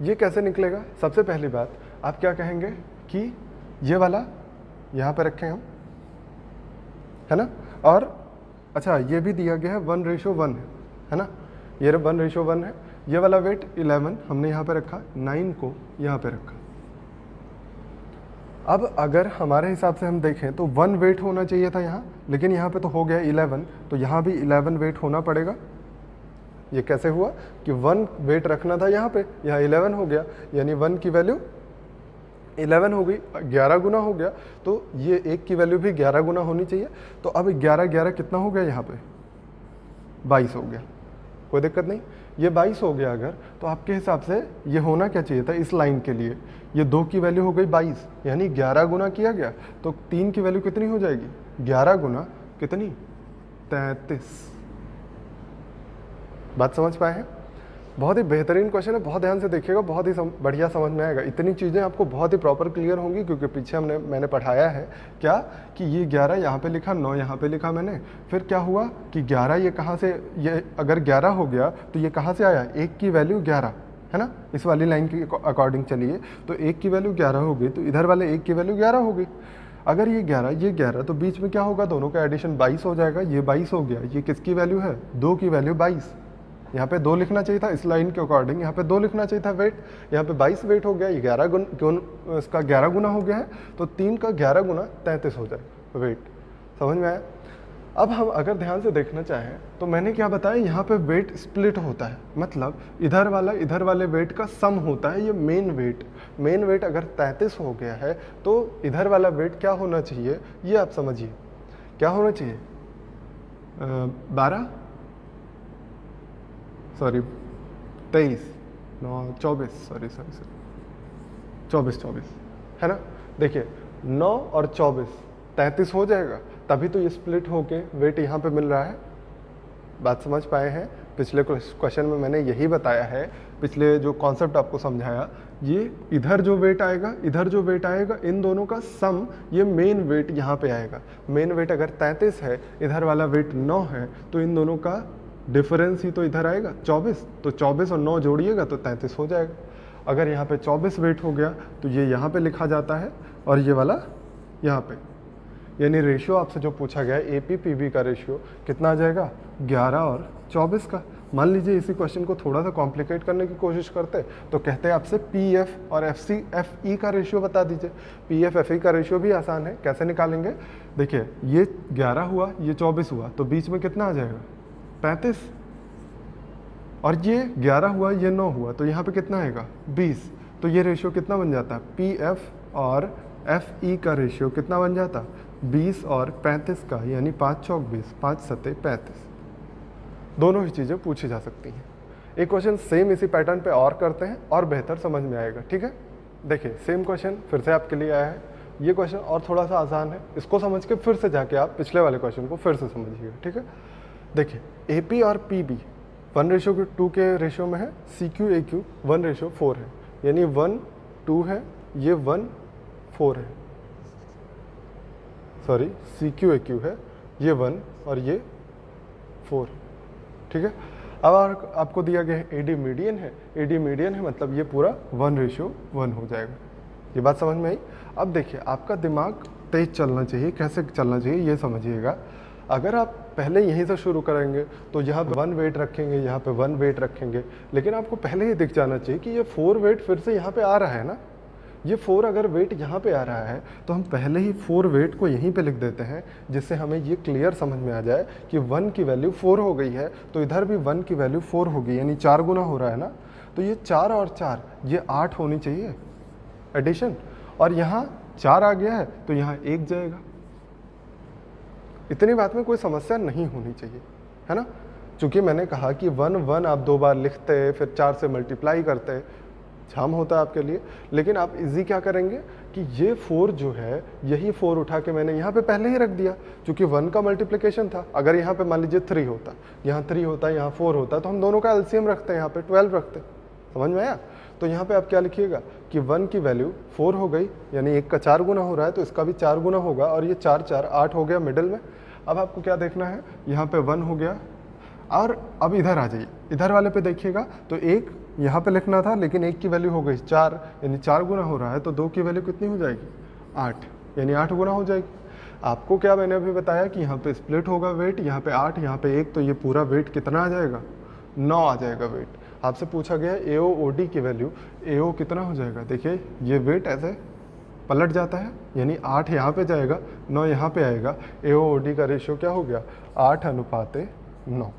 ये कैसे निकलेगा? सबसे पहली बात आप क्या कहेंगे कि ये वाला यहाँ पे रखें हम, है ना, और अच्छा ये भी दिया गया है 1:1 है ना, ये 1:1 है। ये वाला वेट 11 हमने यहाँ पे रखा, 9 को यहाँ पे रखा। अब अगर हमारे हिसाब से हम देखें तो 1 वेट होना चाहिए था यहाँ, लेकिन यहाँ पे तो हो गया 11, तो यहाँ भी 11 वेट होना पड़ेगा। ये कैसे हुआ कि 1 वेट रखना था यहाँ पे, यहाँ 11 हो गया, यानी 1 की वैल्यू 11 हो गई, 11 गुना हो गया, तो ये 1 की वैल्यू भी 11 गुना होनी चाहिए। तो अब 11 कितना हो गया यहाँ पे, 22 हो गया, कोई दिक्कत नहीं। ये 22 हो गया अगर, तो आपके हिसाब से ये होना क्या चाहिए था इस लाइन के लिए, ये 2 की वैल्यू हो गई 22, यानी 11 गुना किया गया, तो 3 की वैल्यू कितनी हो जाएगी, 11 गुना कितनी, 33। बात समझ पाए हैं? बहुत ही बेहतरीन क्वेश्चन है, बहुत ध्यान से देखिएगा, बहुत ही बढ़िया समझ में आएगा। इतनी चीज़ें आपको बहुत ही प्रॉपर क्लियर होंगी, क्योंकि पीछे मैंने पढ़ाया है क्या कि ये 11 यहाँ पे लिखा, 9 यहाँ पे लिखा मैंने, फिर क्या हुआ कि 11 ये कहाँ से, ये अगर 11 हो गया तो ये कहाँ से आया, 1 की वैल्यू 11 है ना, इस वाली लाइन के अकॉर्डिंग चलिए, तो 1 की वैल्यू 11 हो गई, तो इधर वाले 1 की वैल्यू 11 हो गई। अगर ये 11 तो बीच में क्या होगा, दोनों का एडिशन 22 हो जाएगा, ये 22 हो गया, ये किसकी वैल्यू है, 2 की वैल्यू 22, यहाँ पे 2 लिखना चाहिए था इस लाइन के अकॉर्डिंग, यहाँ पे 2 लिखना चाहिए था वेट, यहाँ पे 22 वेट हो गया, ये 11 इसका 11 गुना हो गया है, तो 3 का 11 गुना 33 हो जाएगा वेट। समझ में आया? अब हम अगर ध्यान से देखना चाहें तो मैंने क्या बताया, यहाँ पे वेट स्प्लिट होता है, मतलब इधर वाले वेट का सम होता है, ये मेन वेट अगर 33 हो गया है तो इधर वाला वेट क्या होना चाहिए, ये आप समझिए, क्या होना चाहिए, 12 सॉरी 23 9 24 सॉरी 24 है ना। देखिए 9 और 24 33 हो जाएगा, तभी तो ये स्प्लिट होके वेट यहाँ पे मिल रहा है। बात समझ पाए हैं? पिछले क्वेश्चन में मैंने यही बताया है, पिछले जो कॉन्सेप्ट आपको समझाया, ये इधर जो वेट आएगा, इधर जो वेट आएगा, इन दोनों का सम, ये मेन वेट यहाँ पे आएगा। मेन वेट अगर 33 है, इधर वाला वेट 9 है, तो इन दोनों का डिफरेंस ही तो इधर आएगा 24, तो 24 और 9 जोड़िएगा तो 33 हो जाएगा। अगर यहाँ पे 24 वेट हो गया तो ये यहाँ पे लिखा जाता है, और ये वाला यहाँ पे, यानी रेशियो आपसे जो पूछा गया है ए पी पी बी का रेशियो कितना आ जाएगा, 11 और 24 का। मान लीजिए इसी क्वेश्चन को थोड़ा सा कॉम्प्लिकेट करने की कोशिश करते तो कहते हैं आपसे पी एफ और एफ सी एफ ई का रेशियो बता दीजिए। पी एफ एफ ई का रेशियो भी आसान है, कैसे निकालेंगे, देखिए ये 11 हुआ, ये 24 हुआ, तो बीच में कितना आ जाएगा, 35, और ये 11 हुआ, ये 9 हुआ, तो यहाँ पे कितना आएगा, 20। तो ये रेशियो कितना बन जाता है, पी एफ और एफ ई का रेशियो कितना बन जाता, 20 और 35 का, यानी 5 चौक 20, 5 सत्ते 35। दोनों ही चीज़ें पूछी जा सकती हैं। एक क्वेश्चन सेम इसी पैटर्न पे और करते हैं और बेहतर समझ में आएगा, ठीक है। देखिए सेम क्वेश्चन फिर से आपके लिए आया है। ये क्वेश्चन और थोड़ा सा आसान है, इसको समझ के फिर से जाके आप पिछले वाले क्वेश्चन को फिर से समझिएगा, ठीक है। देखिए AP और PB 1:2 के रेशियो में है, CQ AQ 1:4 है, यानी 1 2 है, ये 1 4 है, सॉरी CQ AQ है, ये 1 और ये 4, ठीक है। अब आपको दिया गया है AD मीडियन है, AD मीडियन है मतलब ये पूरा 1:1 हो जाएगा। ये बात समझ में आई। अब देखिए आपका दिमाग तेज चलना चाहिए, कैसे चलना चाहिए ये समझिएगा। अगर आप पहले यहीं से शुरू करेंगे तो यहाँ पे 1 वेट रखेंगे, यहाँ पे 1 वेट रखेंगे, लेकिन आपको पहले ही दिख जाना चाहिए कि ये 4 वेट फिर से यहाँ पे आ रहा है ना। ये 4 अगर वेट यहाँ पे आ रहा है तो हम पहले ही 4 वेट को यहीं पे लिख देते हैं, जिससे हमें ये क्लियर समझ में आ जाए कि 1 की वैल्यू 4 हो गई है, तो इधर भी 1 की वैल्यू 4 होगी, यानी 4 गुना हो रहा है ना। तो ये 4 और 4 ये 8 होनी चाहिए एडिशन, और यहाँ 4 आ गया है तो यहाँ 1 जाएगा। इतनी बात में कोई समस्या नहीं होनी चाहिए, है ना। चूँकि मैंने कहा कि 1 1 आप 2 बार लिखते फिर 4 से मल्टीप्लाई करते, झाम होता है आपके लिए। लेकिन आप इजी क्या करेंगे कि ये 4 जो है, यही 4 उठा के मैंने यहाँ पे पहले ही रख दिया, क्योंकि 1 का मल्टीप्लिकेशन था। अगर यहाँ पे मान लीजिए 3 होता, यहाँ 3 होता, यहाँ 4 होता, तो हम दोनों का एलसीएम रखते हैं, यहाँ पे 12 रखते। समझ में आया। तो यहाँ पे आप क्या लिखिएगा कि 1 की वैल्यू 4 हो गई, यानी 1 का 4 गुना हो रहा है तो इसका भी 4 गुना होगा, और ये 4 4 8 हो गया मिडिल में। अब आपको क्या देखना है, यहाँ पे 1 हो गया, और अब इधर आ जाइए, इधर वाले पे देखिएगा तो 1 यहाँ पे लिखना था, लेकिन 1 की वैल्यू हो गई 4, यानी 4 गुना हो रहा है, तो 2 की वैल्यू कितनी हो जाएगी 8, यानी 8 गुना हो जाएगी। आपको क्या मैंने अभी बताया कि यहाँ पे स्प्लिट होगा वेट, यहाँ पे 8 यहाँ पे 1, तो ये पूरा वेट कितना आ जाएगा 9 आ जाएगा वेट। आपसे पूछा गया AOOD की वैल्यू, AO कितना हो जाएगा। देखिए ये वेट ऐसे पलट जाता है, यानी 8 यहाँ पे जाएगा, 9 यहाँ पे आएगा। AOOD का रेशियो क्या हो गया 8:9।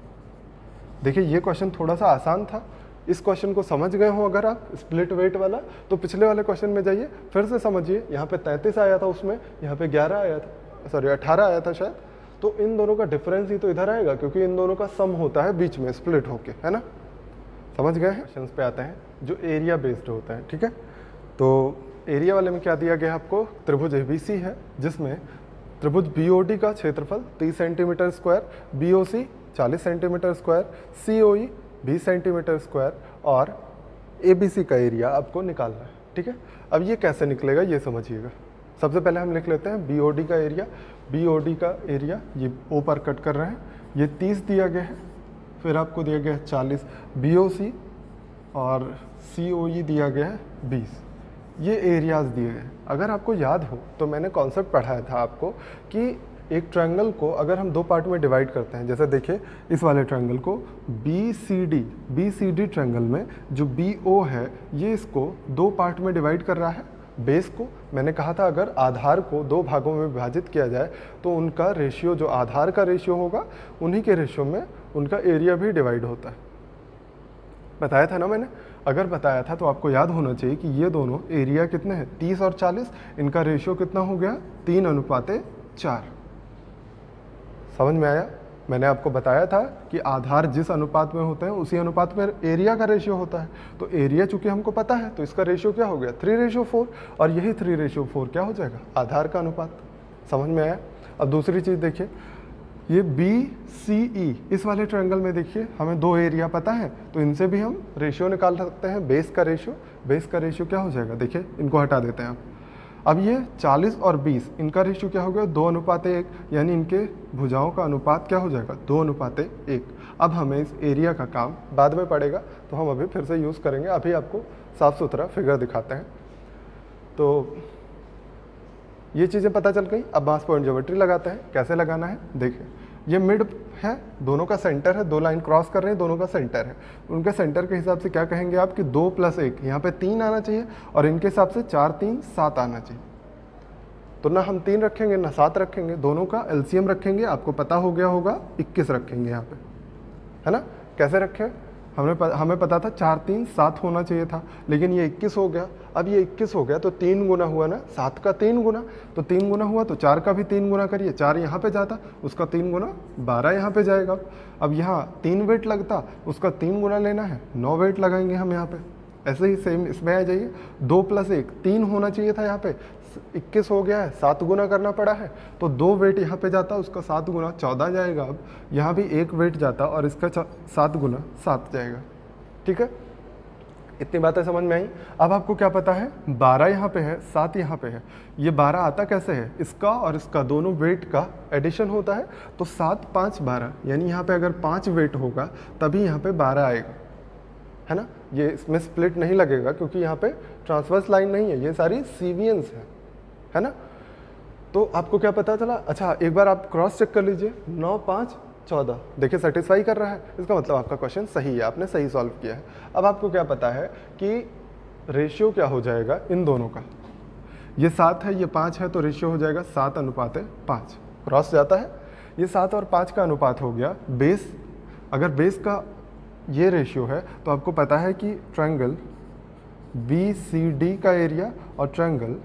देखिए ये क्वेश्चन थोड़ा सा आसान था। इस क्वेश्चन को समझ गए हो अगर आप स्प्लिट वेट वाला, तो पिछले वाले क्वेश्चन में जाइए फिर से समझिए। यहाँ पे 33 आया था, उसमें यहाँ पे 11 आया था, सॉरी 18 आया था शायद। तो इन दोनों का डिफरेंस ही तो इधर आएगा, क्योंकि इन दोनों का सम होता है बीच में स्प्लिट होके, है ना। समझ गए हैं। क्वेश्चन पे आते हैं जो एरिया बेस्ड होता है, ठीक है। तो एरिया वाले में क्या दिया गया है आपको, त्रिभुज ABC है, जिसमें त्रिभुज BOD का क्षेत्रफल 30 centimetre square, BOC 40 centimetre square, COE 20 centimetre square, और ABC का एरिया आपको निकालना है, ठीक है। अब ये कैसे निकलेगा ये समझिएगा। सबसे पहले हम लिख लेते हैं BOD का एरिया। BOD का एरिया ये O पर कट कर रहे हैं, ये 30 दिया गया है, फिर आपको दिया गया है 40, BOC और COE दिया गया है 20। ये एरियाज दिए गए। अगर आपको याद हो तो मैंने कॉन्सेप्ट पढ़ाया था आपको कि एक ट्रायंगल को अगर हम 2 पार्ट में डिवाइड करते हैं, जैसे देखिए इस वाले ट्रायंगल को BCD ट्रायंगल में जो BO है ये इसको 2 पार्ट में डिवाइड कर रहा है। बेस को मैंने कहा था अगर आधार को 2 भागों में विभाजित किया जाए तो उनका रेशियो, जो आधार का रेशियो होगा उन्हीं के रेशियो में उनका एरिया भी डिवाइड होता है। बताया था ना मैंने। अगर बताया था तो आपको याद होना चाहिए कि ये दोनों एरिया कितने हैं 30 और 40, इनका रेशियो कितना हो गया 3:4। समझ में आया। मैंने आपको बताया था कि आधार जिस अनुपात में होते हैं उसी अनुपात में एरिया का रेशियो होता है। तो एरिया चूंकि हमको पता है तो इसका रेशियो क्या हो गया 3:4, और यही 3:4 क्या हो जाएगा आधार का अनुपात। समझ में आया। अब दूसरी चीज़ देखिए, ये BCE इस वाले ट्रायंगल में देखिए हमें 2 एरिया पता है, तो इनसे भी हम रेशियो निकाल सकते हैं। बेस का रेशियो क्या हो जाएगा, देखिए इनको हटा देते हैं आप। अब ये 40 और 20 इनका रेशियो क्या हो गया 2:1, यानी इनके भुजाओं का अनुपात क्या हो जाएगा 2:1। अब हमें इस एरिया का काम बाद में पड़ेगा, तो हम अभी फिर से यूज़ करेंगे। अभी आपको साफ सुथरा फिगर दिखाते हैं। तो ये चीज़ें पता चल गई। अब मास पॉइंट ज्योमेट्री लगाते हैं। कैसे लगाना है देखिए, ये मिड है, दोनों का सेंटर है, 2 लाइन क्रॉस कर रहे हैं, दोनों का सेंटर है। उनके सेंटर के हिसाब से क्या कहेंगे आप कि 2 + 1, यहाँ पे 3 आना चाहिए, और इनके हिसाब से 4 3 7 आना चाहिए। तो ना हम 3 रखेंगे ना 7 रखेंगे, दोनों का एलसीएम रखेंगे। आपको पता हो गया होगा 21 रखेंगे यहाँ पे, है ना। कैसे रखें, हमें पता था 4 3 7 होना चाहिए था, लेकिन ये 21 हो गया। अब ये 21 हो गया तो 3 गुना हुआ ना 7 का 3 गुना, तो 3 गुना हुआ तो 4 का भी 3 गुना करिए। 4 यहाँ पे जाता, उसका 3 गुना 12 यहाँ पे जाएगा। अब यहाँ 3 वेट लगता, उसका 3 गुना लेना है, 9 वेट लगाएंगे हम यहाँ पे। ऐसे ही सेम इसमें आ जाइए, 2 + 1 3 होना चाहिए था, यहाँ पे 21 हो गया है, 7 गुना करना पड़ा है, तो 2 वेट यहाँ पे जाता, उसका 7 गुना 14 जाएगा। अब यहाँ भी 1 वेट जाता और इसका 7 गुना 7 जाएगा। ठीक है, इतनी बातें समझ में आई। अब आपको क्या पता है, 12 यहाँ पे है, 7 यहाँ पे है, ये 12 आता कैसे है, इसका और इसका दोनों वेट का एडिशन होता है, तो 7 5 12, यानी यहाँ पे अगर 5 वेट होगा तभी यहाँ पे 12 आएगा, है ना। ये इसमें स्प्लिट नहीं लगेगा क्योंकि यहाँ पे ट्रांसवर्स लाइन नहीं है, ये सारी सीवियंस है ना। तो आपको क्या पता चला, अच्छा एक बार आप क्रॉस चेक कर लीजिए, 9 5 14, देखिए सेटिस्फाई कर रहा है, इसका मतलब आपका क्वेश्चन सही है, आपने सही सॉल्व किया है। अब आपको क्या पता है कि रेशियो क्या हो जाएगा इन दोनों का, ये 7 है, ये 5 है, तो रेशियो हो जाएगा 7:5, क्रॉस जाता है, ये 7 और 5 का अनुपात हो गया। बेस, अगर बेस का ये रेशियो है तो आपको पता है कि ट्रायंगल BCD का एरिया और ट्रायंगल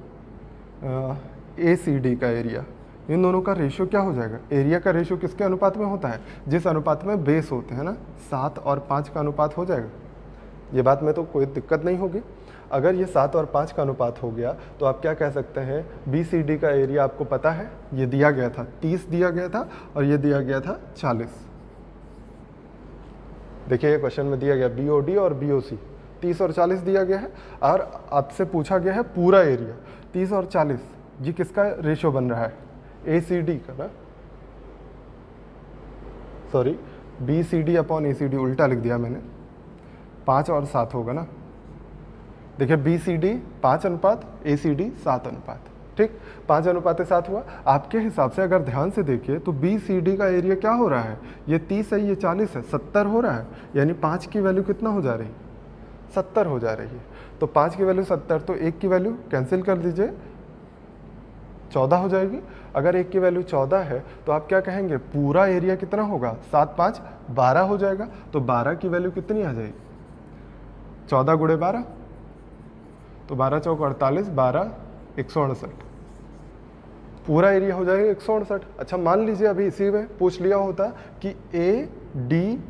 ACD का एरिया, इन दोनों का रेशियो क्या हो जाएगा, एरिया का रेशियो किसके अनुपात में होता है, जिस अनुपात में बेस होते हैं ना, 7 और 5 का अनुपात हो जाएगा। ये बात में तो कोई दिक्कत नहीं होगी। अगर ये 7 और 5 का अनुपात हो गया तो आप क्या कह सकते हैं, BCD का एरिया आपको पता है, ये दिया गया था 30 दिया गया था और ये दिया गया था 40। देखिए ये क्वेश्चन में दिया गया BOD और BOC 30 और 40 दिया गया है, और आपसे पूछा गया है पूरा एरिया 30 और 40, ये किसका रेशियो बन रहा है, ACD का ना, सॉरी BCD/ACD उल्टा लिख दिया मैंने, 5 और 7 होगा ना। देखिए BCD 5 ACD 7, ठीक, 5:7 हुआ। आपके हिसाब से अगर ध्यान से देखिए तो BCD का एरिया क्या हो रहा है, ये 30 है, ये 40 है, 70 हो रहा है, यानी 5 की वैल्यू कितना हो जा रही है, 70 हो जा रही है। तो 5 की वैल्यू 70, तो 1 की वैल्यू कैंसिल कर दीजिए, 14 हो जाएगी। अगर 1 की वैल्यू 14 है तो आप क्या कहेंगे, पूरा एरिया कितना होगा, 7 5 12 हो जाएगा। तो 12 की वैल्यू कितनी आ जाएगी, 14 × 12, तो 12 × 4 = 48, 12 168, पूरा एरिया हो जाएगा 168। अच्छा मान लीजिए अभी इसी में पूछ लिया होता कि ADOE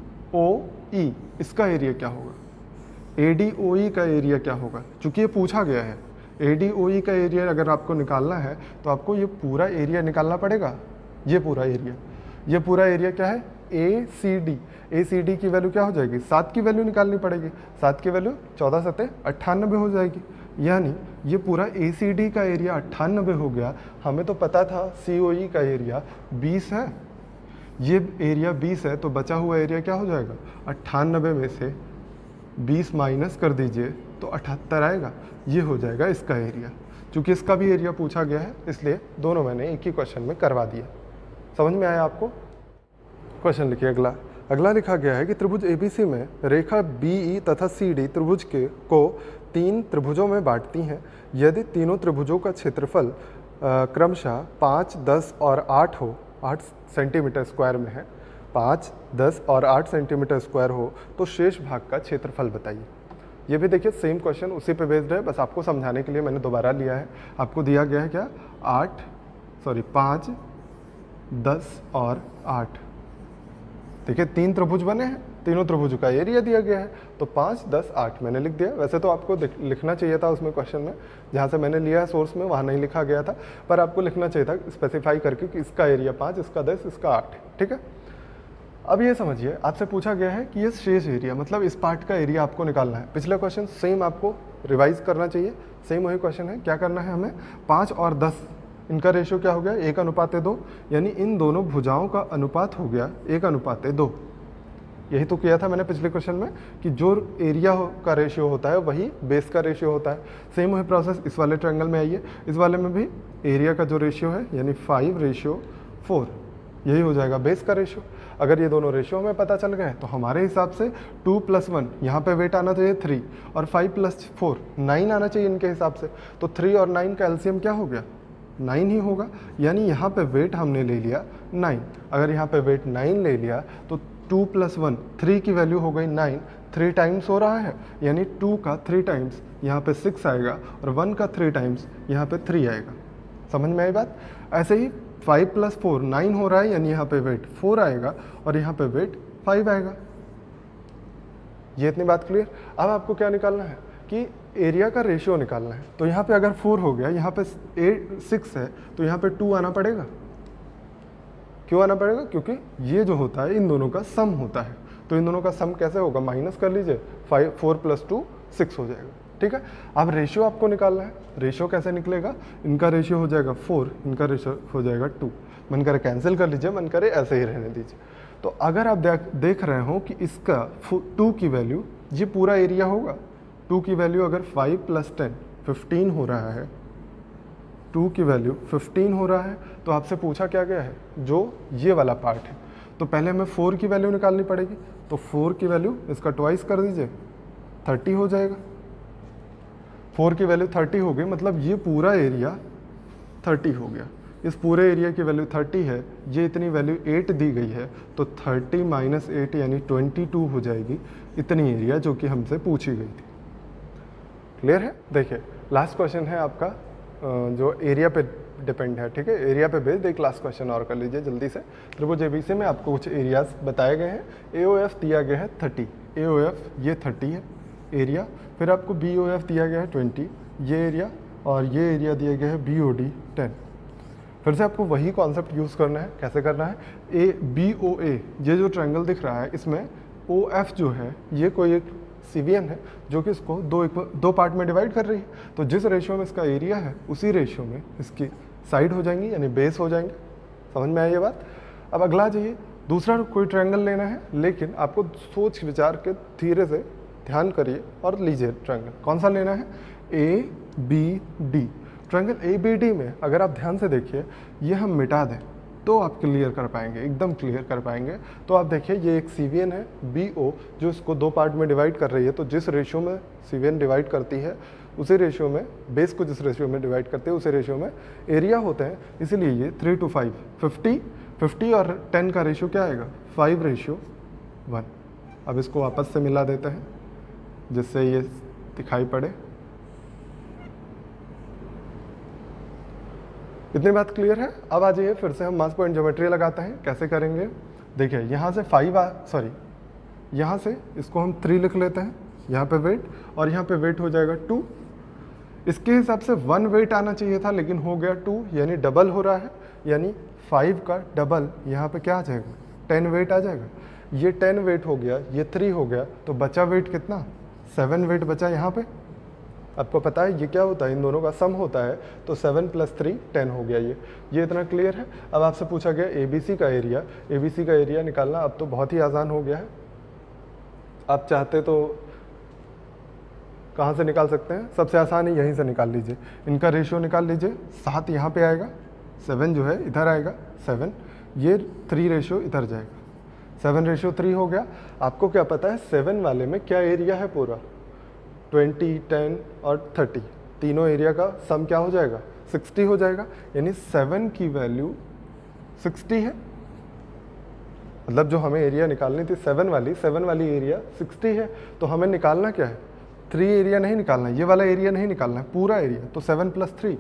इसका एरिया क्या होगा, ADOE का एरिया क्या होगा, चूंकि ये पूछा गया है। ADOE का एरिया अगर आपको निकालना है तो आपको ये पूरा एरिया निकालना पड़ेगा, ये पूरा एरिया क्या है, ACD की वैल्यू क्या हो जाएगी, 7 की वैल्यू निकालनी पड़ेगी, 7 की वैल्यू 14 7 98 हो जाएगी, यानी ये पूरा ACD का एरिया 98 हो गया। हमें तो पता था COE का एरिया 20 है, ये एरिया 20 है, तो बचा हुआ एरिया क्या हो जाएगा, 98 में से 20 माइनस कर दीजिए तो 78 आएगा, ये हो जाएगा इसका एरिया। चूँकि इसका भी एरिया पूछा गया है इसलिए दोनों मैंने एक ही क्वेश्चन में करवा दिया। समझ में आया आपको। क्वेश्चन लिखिए अगला लिखा गया है कि त्रिभुज ABC में रेखा BE तथा CD त्रिभुज को 3 त्रिभुजों में बांटती हैं। यदि तीनों त्रिभुजों का क्षेत्रफल क्रमशः 5 10 और 8 हो, 8 सेंटीमीटर स्क्वायर में है, 5 10 और 8 सेंटीमीटर स्क्वायर हो, तो शेष भाग का क्षेत्रफल बताइए। ये भी देखिए सेम क्वेश्चन उसी पे बेस्ड है, बस आपको समझाने के लिए मैंने दोबारा लिया है। आपको दिया गया है क्या, 5 10 और 8, देखिए 3 त्रिभुज बने हैं, तीनों त्रिभुज का एरिया दिया गया है, तो 5 10 8 मैंने लिख दिया। वैसे तो आपको लिखना चाहिए था उसमें क्वेश्चन में, जहाँ से मैंने लिया है सोर्स में वहाँ नहीं लिखा गया था, पर आपको लिखना चाहिए था स्पेसिफाई करके कि इसका एरिया 5, इसका 10, इसका 8, ठीक है। अब ये समझिए आपसे पूछा गया है कि ये शेष एरिया मतलब इस पार्ट का एरिया आपको निकालना है। पिछला क्वेश्चन सेम आपको रिवाइज करना चाहिए, सेम वही क्वेश्चन है। क्या करना है हमें, 5 और 10 इनका रेशियो क्या हो गया, 1:2, यानी इन दोनों भुजाओं का अनुपात हो गया 1:2। यही तो किया था मैंने पिछले क्वेश्चन में कि जो एरिया का रेशियो होता है वही बेस का रेशियो होता है। सेम वही प्रोसेस इस वाले ट्रायंगल में आइए, इस वाले में भी एरिया का जो रेशियो है यानी 5:4, यही हो जाएगा बेस का रेशियो। अगर ये दोनों रेशियो हमें पता चल गए तो हमारे हिसाब से 2 + 1 यहाँ पे वेट आना चाहिए 3 और 5 + 4 9 आना चाहिए इनके हिसाब से। तो 3 और 9 का एलसीएम क्या हो गया, 9 ही होगा, यानी यहाँ पे वेट हमने ले लिया 9। अगर यहाँ पे वेट 9 ले लिया तो 2 + 1 3 की वैल्यू हो गई 9, 3 टाइम्स हो रहा है, यानी 2 का 3 टाइम्स यहाँ पे 6 आएगा और 1 का 3 टाइम्स यहाँ पे 3 आएगा। समझ में आई बात। ऐसे ही 5 + 4 9 हो रहा है, यानी यहाँ पे वेट 4 आएगा और यहाँ पे वेट 5 आएगा। ये इतनी बात क्लियर। अब आपको क्या निकालना है कि एरिया का रेशियो निकालना है। तो यहाँ पे अगर 4 हो गया, यहाँ पे 6 है, तो यहाँ पे 2 आना पड़ेगा। क्यों आना पड़ेगा? क्योंकि ये जो होता है इन दोनों का सम होता है। तो इन दोनों का सम कैसे होगा? माइनस कर लीजिए, 4 + 2 6 हो जाएगा। ठीक है, अब रेशियो आपको निकालना है। रेशियो कैसे निकलेगा? इनका रेशियो हो जाएगा 4, इनका रेशियो हो जाएगा 2। मन करे कैंसिल कर लीजिए, मन करे ऐसे ही रहने दीजिए। तो अगर आप देख रहे हो कि इसका 2 की वैल्यू, ये पूरा एरिया होगा। 2 की वैल्यू अगर 5 + 10 15 हो रहा है, 2 की वैल्यू 15 हो रहा है, तो आपसे पूछा क्या गया है? जो ये वाला पार्ट है। तो पहले हमें 4 की वैल्यू निकालनी पड़ेगी। तो 4 की वैल्यू इसका ट्वाइस कर दीजिए, 30 हो जाएगा। 4 की वैल्यू 30 हो गई, मतलब ये पूरा एरिया 30 हो गया। इस पूरे एरिया की वैल्यू 30 है, ये इतनी वैल्यू 8 दी गई है, तो 30 - 8 यानी 22 हो जाएगी इतनी एरिया जो कि हमसे पूछी गई थी। क्लियर है? देखिए लास्ट क्वेश्चन है आपका जो एरिया पे डिपेंड है। ठीक है, एरिया पे बेस्ड एक लास्ट क्वेश्चन और कर लीजिए जल्दी से। त्रिभुज एबीसी में आपको कुछ एरियाज बताए गए हैं। AOF दिया गया है 30, AOF ये 30 है एरिया। फिर आपको BOF दिया गया है 20 ये एरिया, और ये एरिया दिया गया है BOD 10। फिर से आपको वही कॉन्सेप्ट यूज़ करना है। कैसे करना है? BOA ये जो ट्रायंगल दिख रहा है, इसमें OF जो है ये कोई एक CVN है जो कि इसको दो पार्ट में डिवाइड कर रही है। तो जिस रेशियो में इसका एरिया है उसी रेशियो में इसकी साइड हो जाएंगी, यानी बेस हो जाएंगे। समझ में आई ये बात? अब अगला चाहिए, दूसरा कोई ट्रायंगल लेना है, लेकिन आपको सोच विचार के धीरे से ध्यान करिए और लीजिए ट्रायंगल। कौन सा लेना है? ABD। ट्रायंगल ABD में अगर आप ध्यान से देखिए, ये हम मिटा दें तो आप क्लियर कर पाएंगे, एकदम क्लियर कर पाएंगे। तो आप देखिए ये एक CVN है BO जो इसको 2 पार्ट में डिवाइड कर रही है। तो जिस रेशियो में CVN डिवाइड करती है उसी रेशियो में बेस को, जिस रेशियो में डिवाइड करते हैं उसी रेशियो में एरिया होते हैं। इसीलिए ये 3:5 50 और 10 का रेशियो क्या आएगा? 5:1। अब इसको वापस से मिला देते हैं जिससे ये दिखाई पड़े। इतनी बात क्लियर है? अब आ जाइए फिर से हम मास पॉइंट ज्योमेट्री लगाते हैं। कैसे करेंगे? देखिए यहाँ से यहाँ से इसको हम 3 लिख लेते हैं, यहाँ पे वेट, और यहाँ पे वेट हो जाएगा 2। इसके हिसाब से 1 वेट आना चाहिए था, लेकिन हो गया 2, यानी डबल हो रहा है। यानी 5 का डबल यहाँ पे क्या आ जाएगा? 10 वेट आ जाएगा। ये 10 वेट हो गया, ये 3 हो गया, तो बचा वेट कितना? 7 वेट बचा यहाँ पे। आपको पता है ये क्या होता है? इन दोनों का सम होता है। तो 7 + 3 10 हो गया। ये इतना क्लियर है। अब आपसे पूछा गया ABC का एरिया। ABC का एरिया निकालना अब तो बहुत ही आसान हो गया है। आप चाहते तो कहाँ से निकाल सकते हैं? सबसे आसान है यहीं से निकाल लीजिए। इनका रेशियो निकाल लीजिए। 7 यहाँ पे आएगा, 7 जो है इधर आएगा 7, ये 3 रेशियो इधर जाएगा, 7:3 हो गया। आपको क्या पता है 7 वाले में क्या एरिया है? पूरा 20, 10 और 30 तीनों एरिया का सम क्या हो जाएगा? 60 हो जाएगा। यानी 7 की वैल्यू 60 है। मतलब जो हमें एरिया निकालनी थी 7 वाली एरिया 60 है। तो हमें निकालना क्या है? 3 एरिया नहीं निकालना है, ये वाला एरिया नहीं निकालना है, पूरा एरिया। तो 7 + 3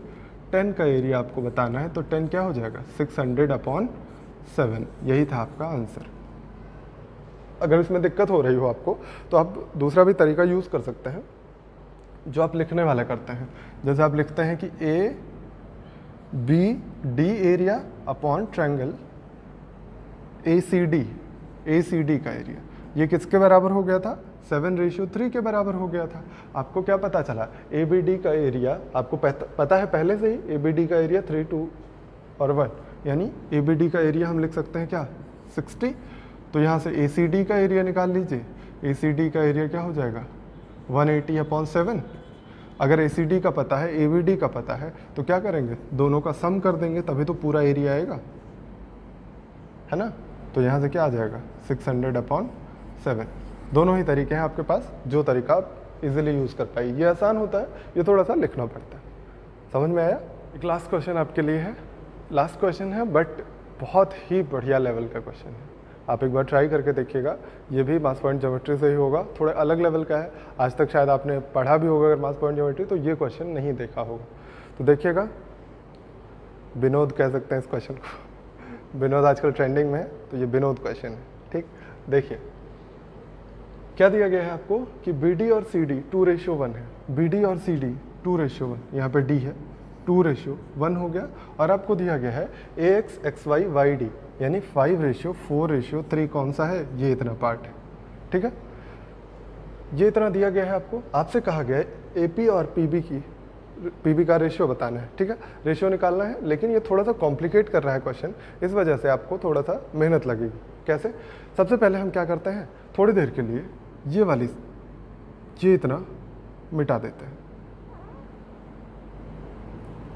10 का एरिया आपको बताना है। तो 10 क्या हो जाएगा? 600/7। यही था आपका आंसर। अगर इसमें दिक्कत हो रही हो आपको तो आप दूसरा भी तरीका यूज़ कर सकते हैं जो आप लिखने वाले करते हैं। जैसे आप लिखते हैं कि ABD area upon triangle ACD का एरिया, ये किसके बराबर हो गया था? 7:3 के बराबर हो गया था। आपको क्या पता चला? ABD का एरिया आपको पता है पहले से ही। ABD का एरिया 3, 2 और 1, यानी ABD का एरिया हम लिख सकते हैं क्या? 60। तो यहाँ से ACD का एरिया निकाल लीजिए। ACD का एरिया क्या हो जाएगा? 180/7। अगर ACD का पता है, ABD का पता है, तो क्या करेंगे? दोनों का सम कर देंगे, तभी तो पूरा एरिया आएगा, है ना? तो यहाँ से क्या आ जाएगा? 600/7। दोनों ही तरीके हैं आपके पास, जो तरीका आप इजीली यूज़ कर पाइए। ये आसान होता है, ये थोड़ा सा लिखना पड़ता है। समझ में आया? एक लास्ट क्वेश्चन आपके लिए है। लास्ट क्वेश्चन है बट बहुत ही बढ़िया लेवल का क्वेश्चन है। आप एक बार ट्राई करके देखिएगा। ये भी मास पॉइंट ज्योमेट्री से ही होगा, थोड़ा अलग लेवल का है। आज तक शायद आपने पढ़ा भी होगा अगर मास पॉइंट ज्योमेट्री, तो ये क्वेश्चन नहीं देखा होगा। तो देखिएगा, विनोद कह सकते हैं इस क्वेश्चन को। विनोद आजकल ट्रेंडिंग में है, तो ये विनोद क्वेश्चन है। ठीक, देखिए क्या दिया गया है आपको कि BD और CD 2:1 है, BD और CD 2:1, यहाँ पे D है 2:1 हो गया। और आपको दिया गया है AX XY YD यानी 5:4:3 कौन सा है, ये इतना पार्ट है, ठीक है। ये इतना दिया गया है आपको। आपसे कहा गया है AP और PB का रेशियो बताना है, ठीक है, रेशियो निकालना है। लेकिन ये थोड़ा सा कॉम्प्लिकेट कर रहा है क्वेश्चन, इस वजह से आपको थोड़ा सा मेहनत लगेगी। कैसे? सबसे पहले हम क्या करते हैं, थोड़ी देर के लिए ये इतना मिटा देते हैं।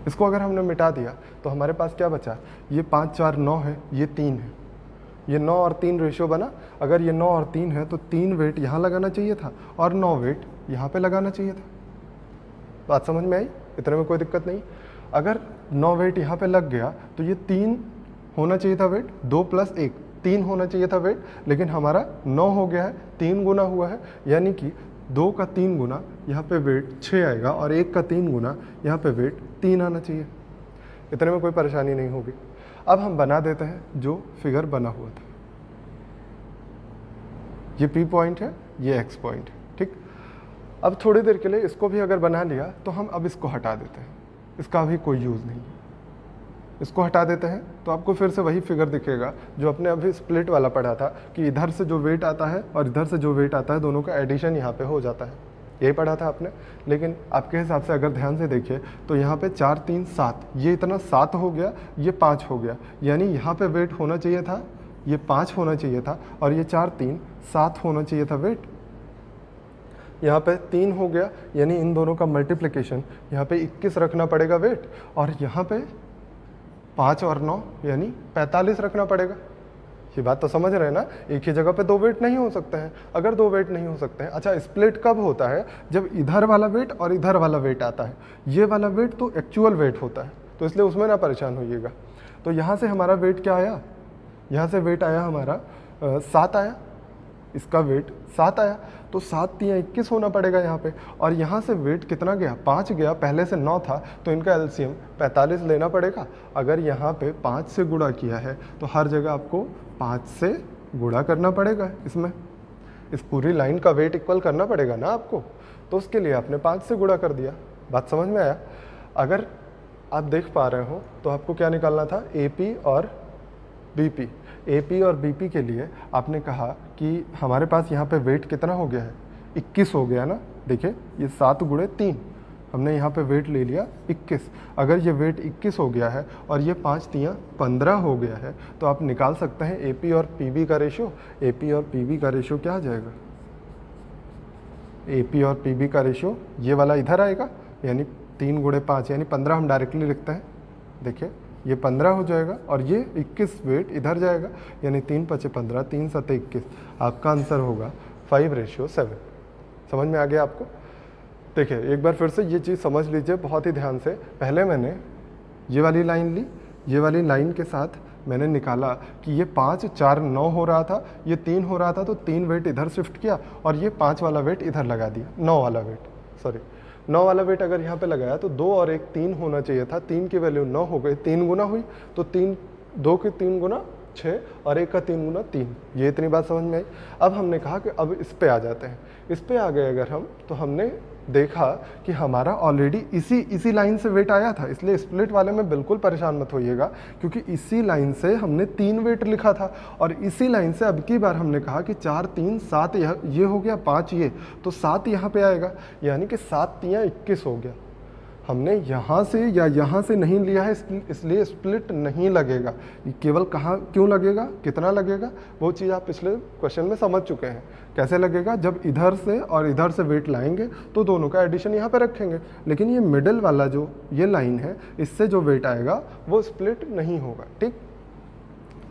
इसको अगर हमने मिटा दिया तो हमारे पास क्या बचा, ये 5 4 9 है, ये 3 है, ये 9 और 3 रेशियो बना। अगर ये 9 और 3 है तो 3 वेट यहाँ लगाना चाहिए था और 9 वेट यहाँ पे लगाना चाहिए था। बात समझ में आई? इतने में कोई दिक्कत नहीं। अगर 9 वेट यहाँ पे लग गया तो ये 3 होना चाहिए था वेट, 2 + 1 3 होना चाहिए था वेट, लेकिन हमारा 9 हो गया है, 3 गुना हुआ है, यानी कि 2 का 3 गुना यहाँ पे वेट 6 आएगा और 1 का 3 गुना यहाँ पे वेट 3 आना चाहिए। इतने में कोई परेशानी नहीं होगी। अब हम बना देते हैं जो फिगर बना हुआ था। ये P पॉइंट है, ये X पॉइंट है, ठीक। अब थोड़ी देर के लिए इसको भी अगर बना लिया तो हम अब इसको हटा देते हैं, इसका भी कोई यूज़ नहीं है। इसको हटा देते हैं तो आपको फिर से वही फिगर दिखेगा जो आपने अभी स्प्लिट वाला पढ़ा था कि इधर से जो वेट आता है और इधर से जो वेट आता है दोनों का एडिशन यहाँ पे हो जाता है। यही पढ़ा था आपने। लेकिन आपके हिसाब से अगर ध्यान से देखिए तो यहाँ पे 4 3 7, ये इतना 7 हो गया, ये 5 हो गया, यानी यहाँ पे वेट होना चाहिए था, ये 5 होना चाहिए था और ये 4 3 7 होना चाहिए था वेट। यहाँ पे 3 हो गया, यानी इन दोनों का मल्टीप्लिकेशन यहाँ पे 21 रखना पड़ेगा वेट, और यहाँ पे 5 और 9 यानी 45 रखना पड़ेगा। ये बात तो समझ रहे हैं ना, एक ही जगह पे 2 वेट नहीं हो सकते हैं। अगर 2 वेट नहीं हो सकते हैं, अच्छा स्प्लिट कब होता है, जब इधर वाला वेट और इधर वाला वेट आता है। ये वाला वेट तो एक्चुअल वेट होता है, तो इसलिए उसमें ना परेशान होइएगा। तो यहाँ से हमारा वेट क्या आया, यहाँ से वेट आया हमारा 7 आया, इसका वेट 7 आया, तो 7 3 21 होना पड़ेगा यहाँ पे। और यहाँ से वेट कितना गया, 5 गया, पहले से 9 था, तो इनका एलसीएम 45 लेना पड़ेगा। अगर यहाँ पे 5 से गुणा किया है तो हर जगह आपको 5 से गुणा करना पड़ेगा। इसमें इस पूरी लाइन का वेट इक्वल करना पड़ेगा ना आपको, तो उसके लिए आपने 5 से गुणा कर दिया। बात समझ में आया? अगर आप देख पा रहे हो तो आपको क्या निकालना था, AP और BP। AP और BP के लिए आपने कहा कि हमारे पास यहाँ पे वेट कितना हो गया है, 21 हो गया ना। देखिए ये 7 × 3, हमने यहाँ पे वेट ले लिया 21। अगर ये वेट 21 हो गया है और ये 5 3 15 हो गया है, तो आप निकाल सकते हैं AP और PB का रेशियो। AP और PB का रेशियो क्या आ जाएगा, AP और PB का रेशियो ये वाला इधर आएगा, यानी 3 × 5 यानी 15 हम डायरेक्टली लिखते हैं। देखिए ये 15 हो जाएगा और ये 21 वेट इधर जाएगा, यानी 3 5 15, 3 7 21। आपका आंसर होगा 5:7। समझ में आ गया आपको? देखिए एक बार फिर से ये चीज़ समझ लीजिए बहुत ही ध्यान से। पहले मैंने ये वाली लाइन ली, ये वाली लाइन के साथ मैंने निकाला कि ये 5 4 9 हो रहा था, ये 3 हो रहा था, तो 3 वेट इधर शिफ्ट किया और ये 5 वाला वेट इधर लगा दिया, 9 वाला वेट, सॉरी 9 वाला वेट अगर यहाँ पे लगाया तो 2 और 1 3 होना चाहिए था। 3 की वैल्यू 9 हो गई, 3 गुना हुई, तो 2 के 3 गुना 6 और 1 का 3 गुना 3। ये इतनी बात समझ में आई। अब हमने कहा कि अब इस पे आ जाते हैं। इस पे आ गए अगर हम, तो हमने देखा कि हमारा ऑलरेडी इसी लाइन से वेट आया था, इसलिए स्प्लिट वाले में बिल्कुल परेशान मत होइएगा, क्योंकि इसी लाइन से हमने 3 वेट लिखा था और इसी लाइन से अब की बार हमने कहा कि 4 3 7 ये हो गया, 5 ये, तो 7 यहाँ पे आएगा, यानी कि 7 3 21 हो गया। हमने यहाँ से या यहाँ से नहीं लिया है, इसलिए स्प्लिट नहीं लगेगा। केवल कहाँ क्यों लगेगा, कितना लगेगा, वो चीज़ आप पिछले क्वेश्चन में समझ चुके हैं। कैसे लगेगा, जब इधर से और इधर से वेट लाएंगे तो दोनों का एडिशन यहाँ पे रखेंगे, लेकिन ये मिडिल वाला जो ये लाइन है, इससे जो वेट आएगा वो स्प्लिट नहीं होगा, ठीक।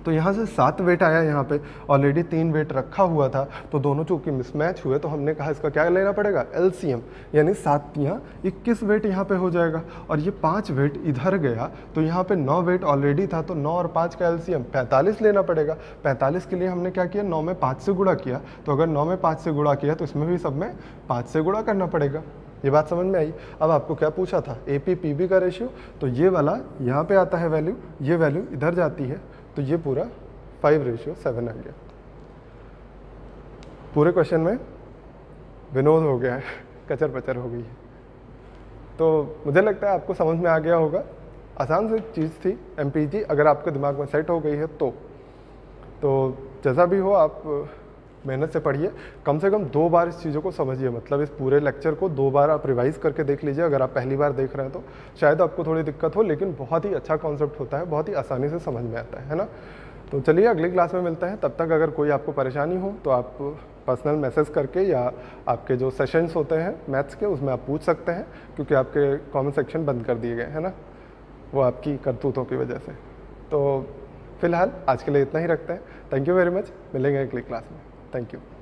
तो यहाँ से 7 वेट आया, यहाँ पे ऑलरेडी 3 वेट रखा हुआ था, तो दोनों चूँकि मिसमैच हुए, तो हमने कहा इसका क्या लेना पड़ेगा, एलसीएम, यानी 7 3 21 वेट यहाँ पे हो जाएगा। और ये 5 वेट इधर गया, तो यहाँ पे 9 वेट ऑलरेडी था, तो 9 और 5 का एलसीएम 45 लेना पड़ेगा। 45 के लिए हमने क्या किया, 9 में 5 से गुणा किया, तो अगर 9 में 5 से गुणा किया तो इसमें भी सब में 5 से गुणा करना पड़ेगा। ये बात समझ में आई? अब आपको क्या पूछा था, AP PB का रेशियो, तो ये वाला यहाँ पे आता है वैल्यू, ये वैल्यू इधर जाती है, तो ये पूरा 5:7 आ गया। पूरे क्वेश्चन में विनोद हो गया है, कचर पचर हो गई है। तो मुझे लगता है आपको समझ में आ गया होगा, आसान सी चीज़ थी MPG, अगर आपके दिमाग में सेट हो गई है तो जैसा भी हो आप मेहनत से पढ़िए, कम से कम 2 बार इस चीज़ों को समझिए, मतलब इस पूरे लेक्चर को 2 बार आप रिवाइज़ करके देख लीजिए। अगर आप पहली बार देख रहे हैं तो शायद आपको थोड़ी दिक्कत हो, लेकिन बहुत ही अच्छा कॉन्सेप्ट होता है, बहुत ही आसानी से समझ में आता है ना। तो चलिए अगली क्लास में मिलते हैं, तब तक अगर कोई आपको परेशानी हो तो आप पर्सनल मैसेज करके या आपके जो सेशंस होते हैं मैथ्स के उसमें आप पूछ सकते हैं, क्योंकि आपके कमेंट सेक्शन बंद कर दिए गए हैं ना, वो आपकी करतूतों की वजह से। तो फिलहाल आज के लिए इतना ही रखते हैं। थैंक यू वेरी मच, मिलेंगे अगली क्लास में। Thank you.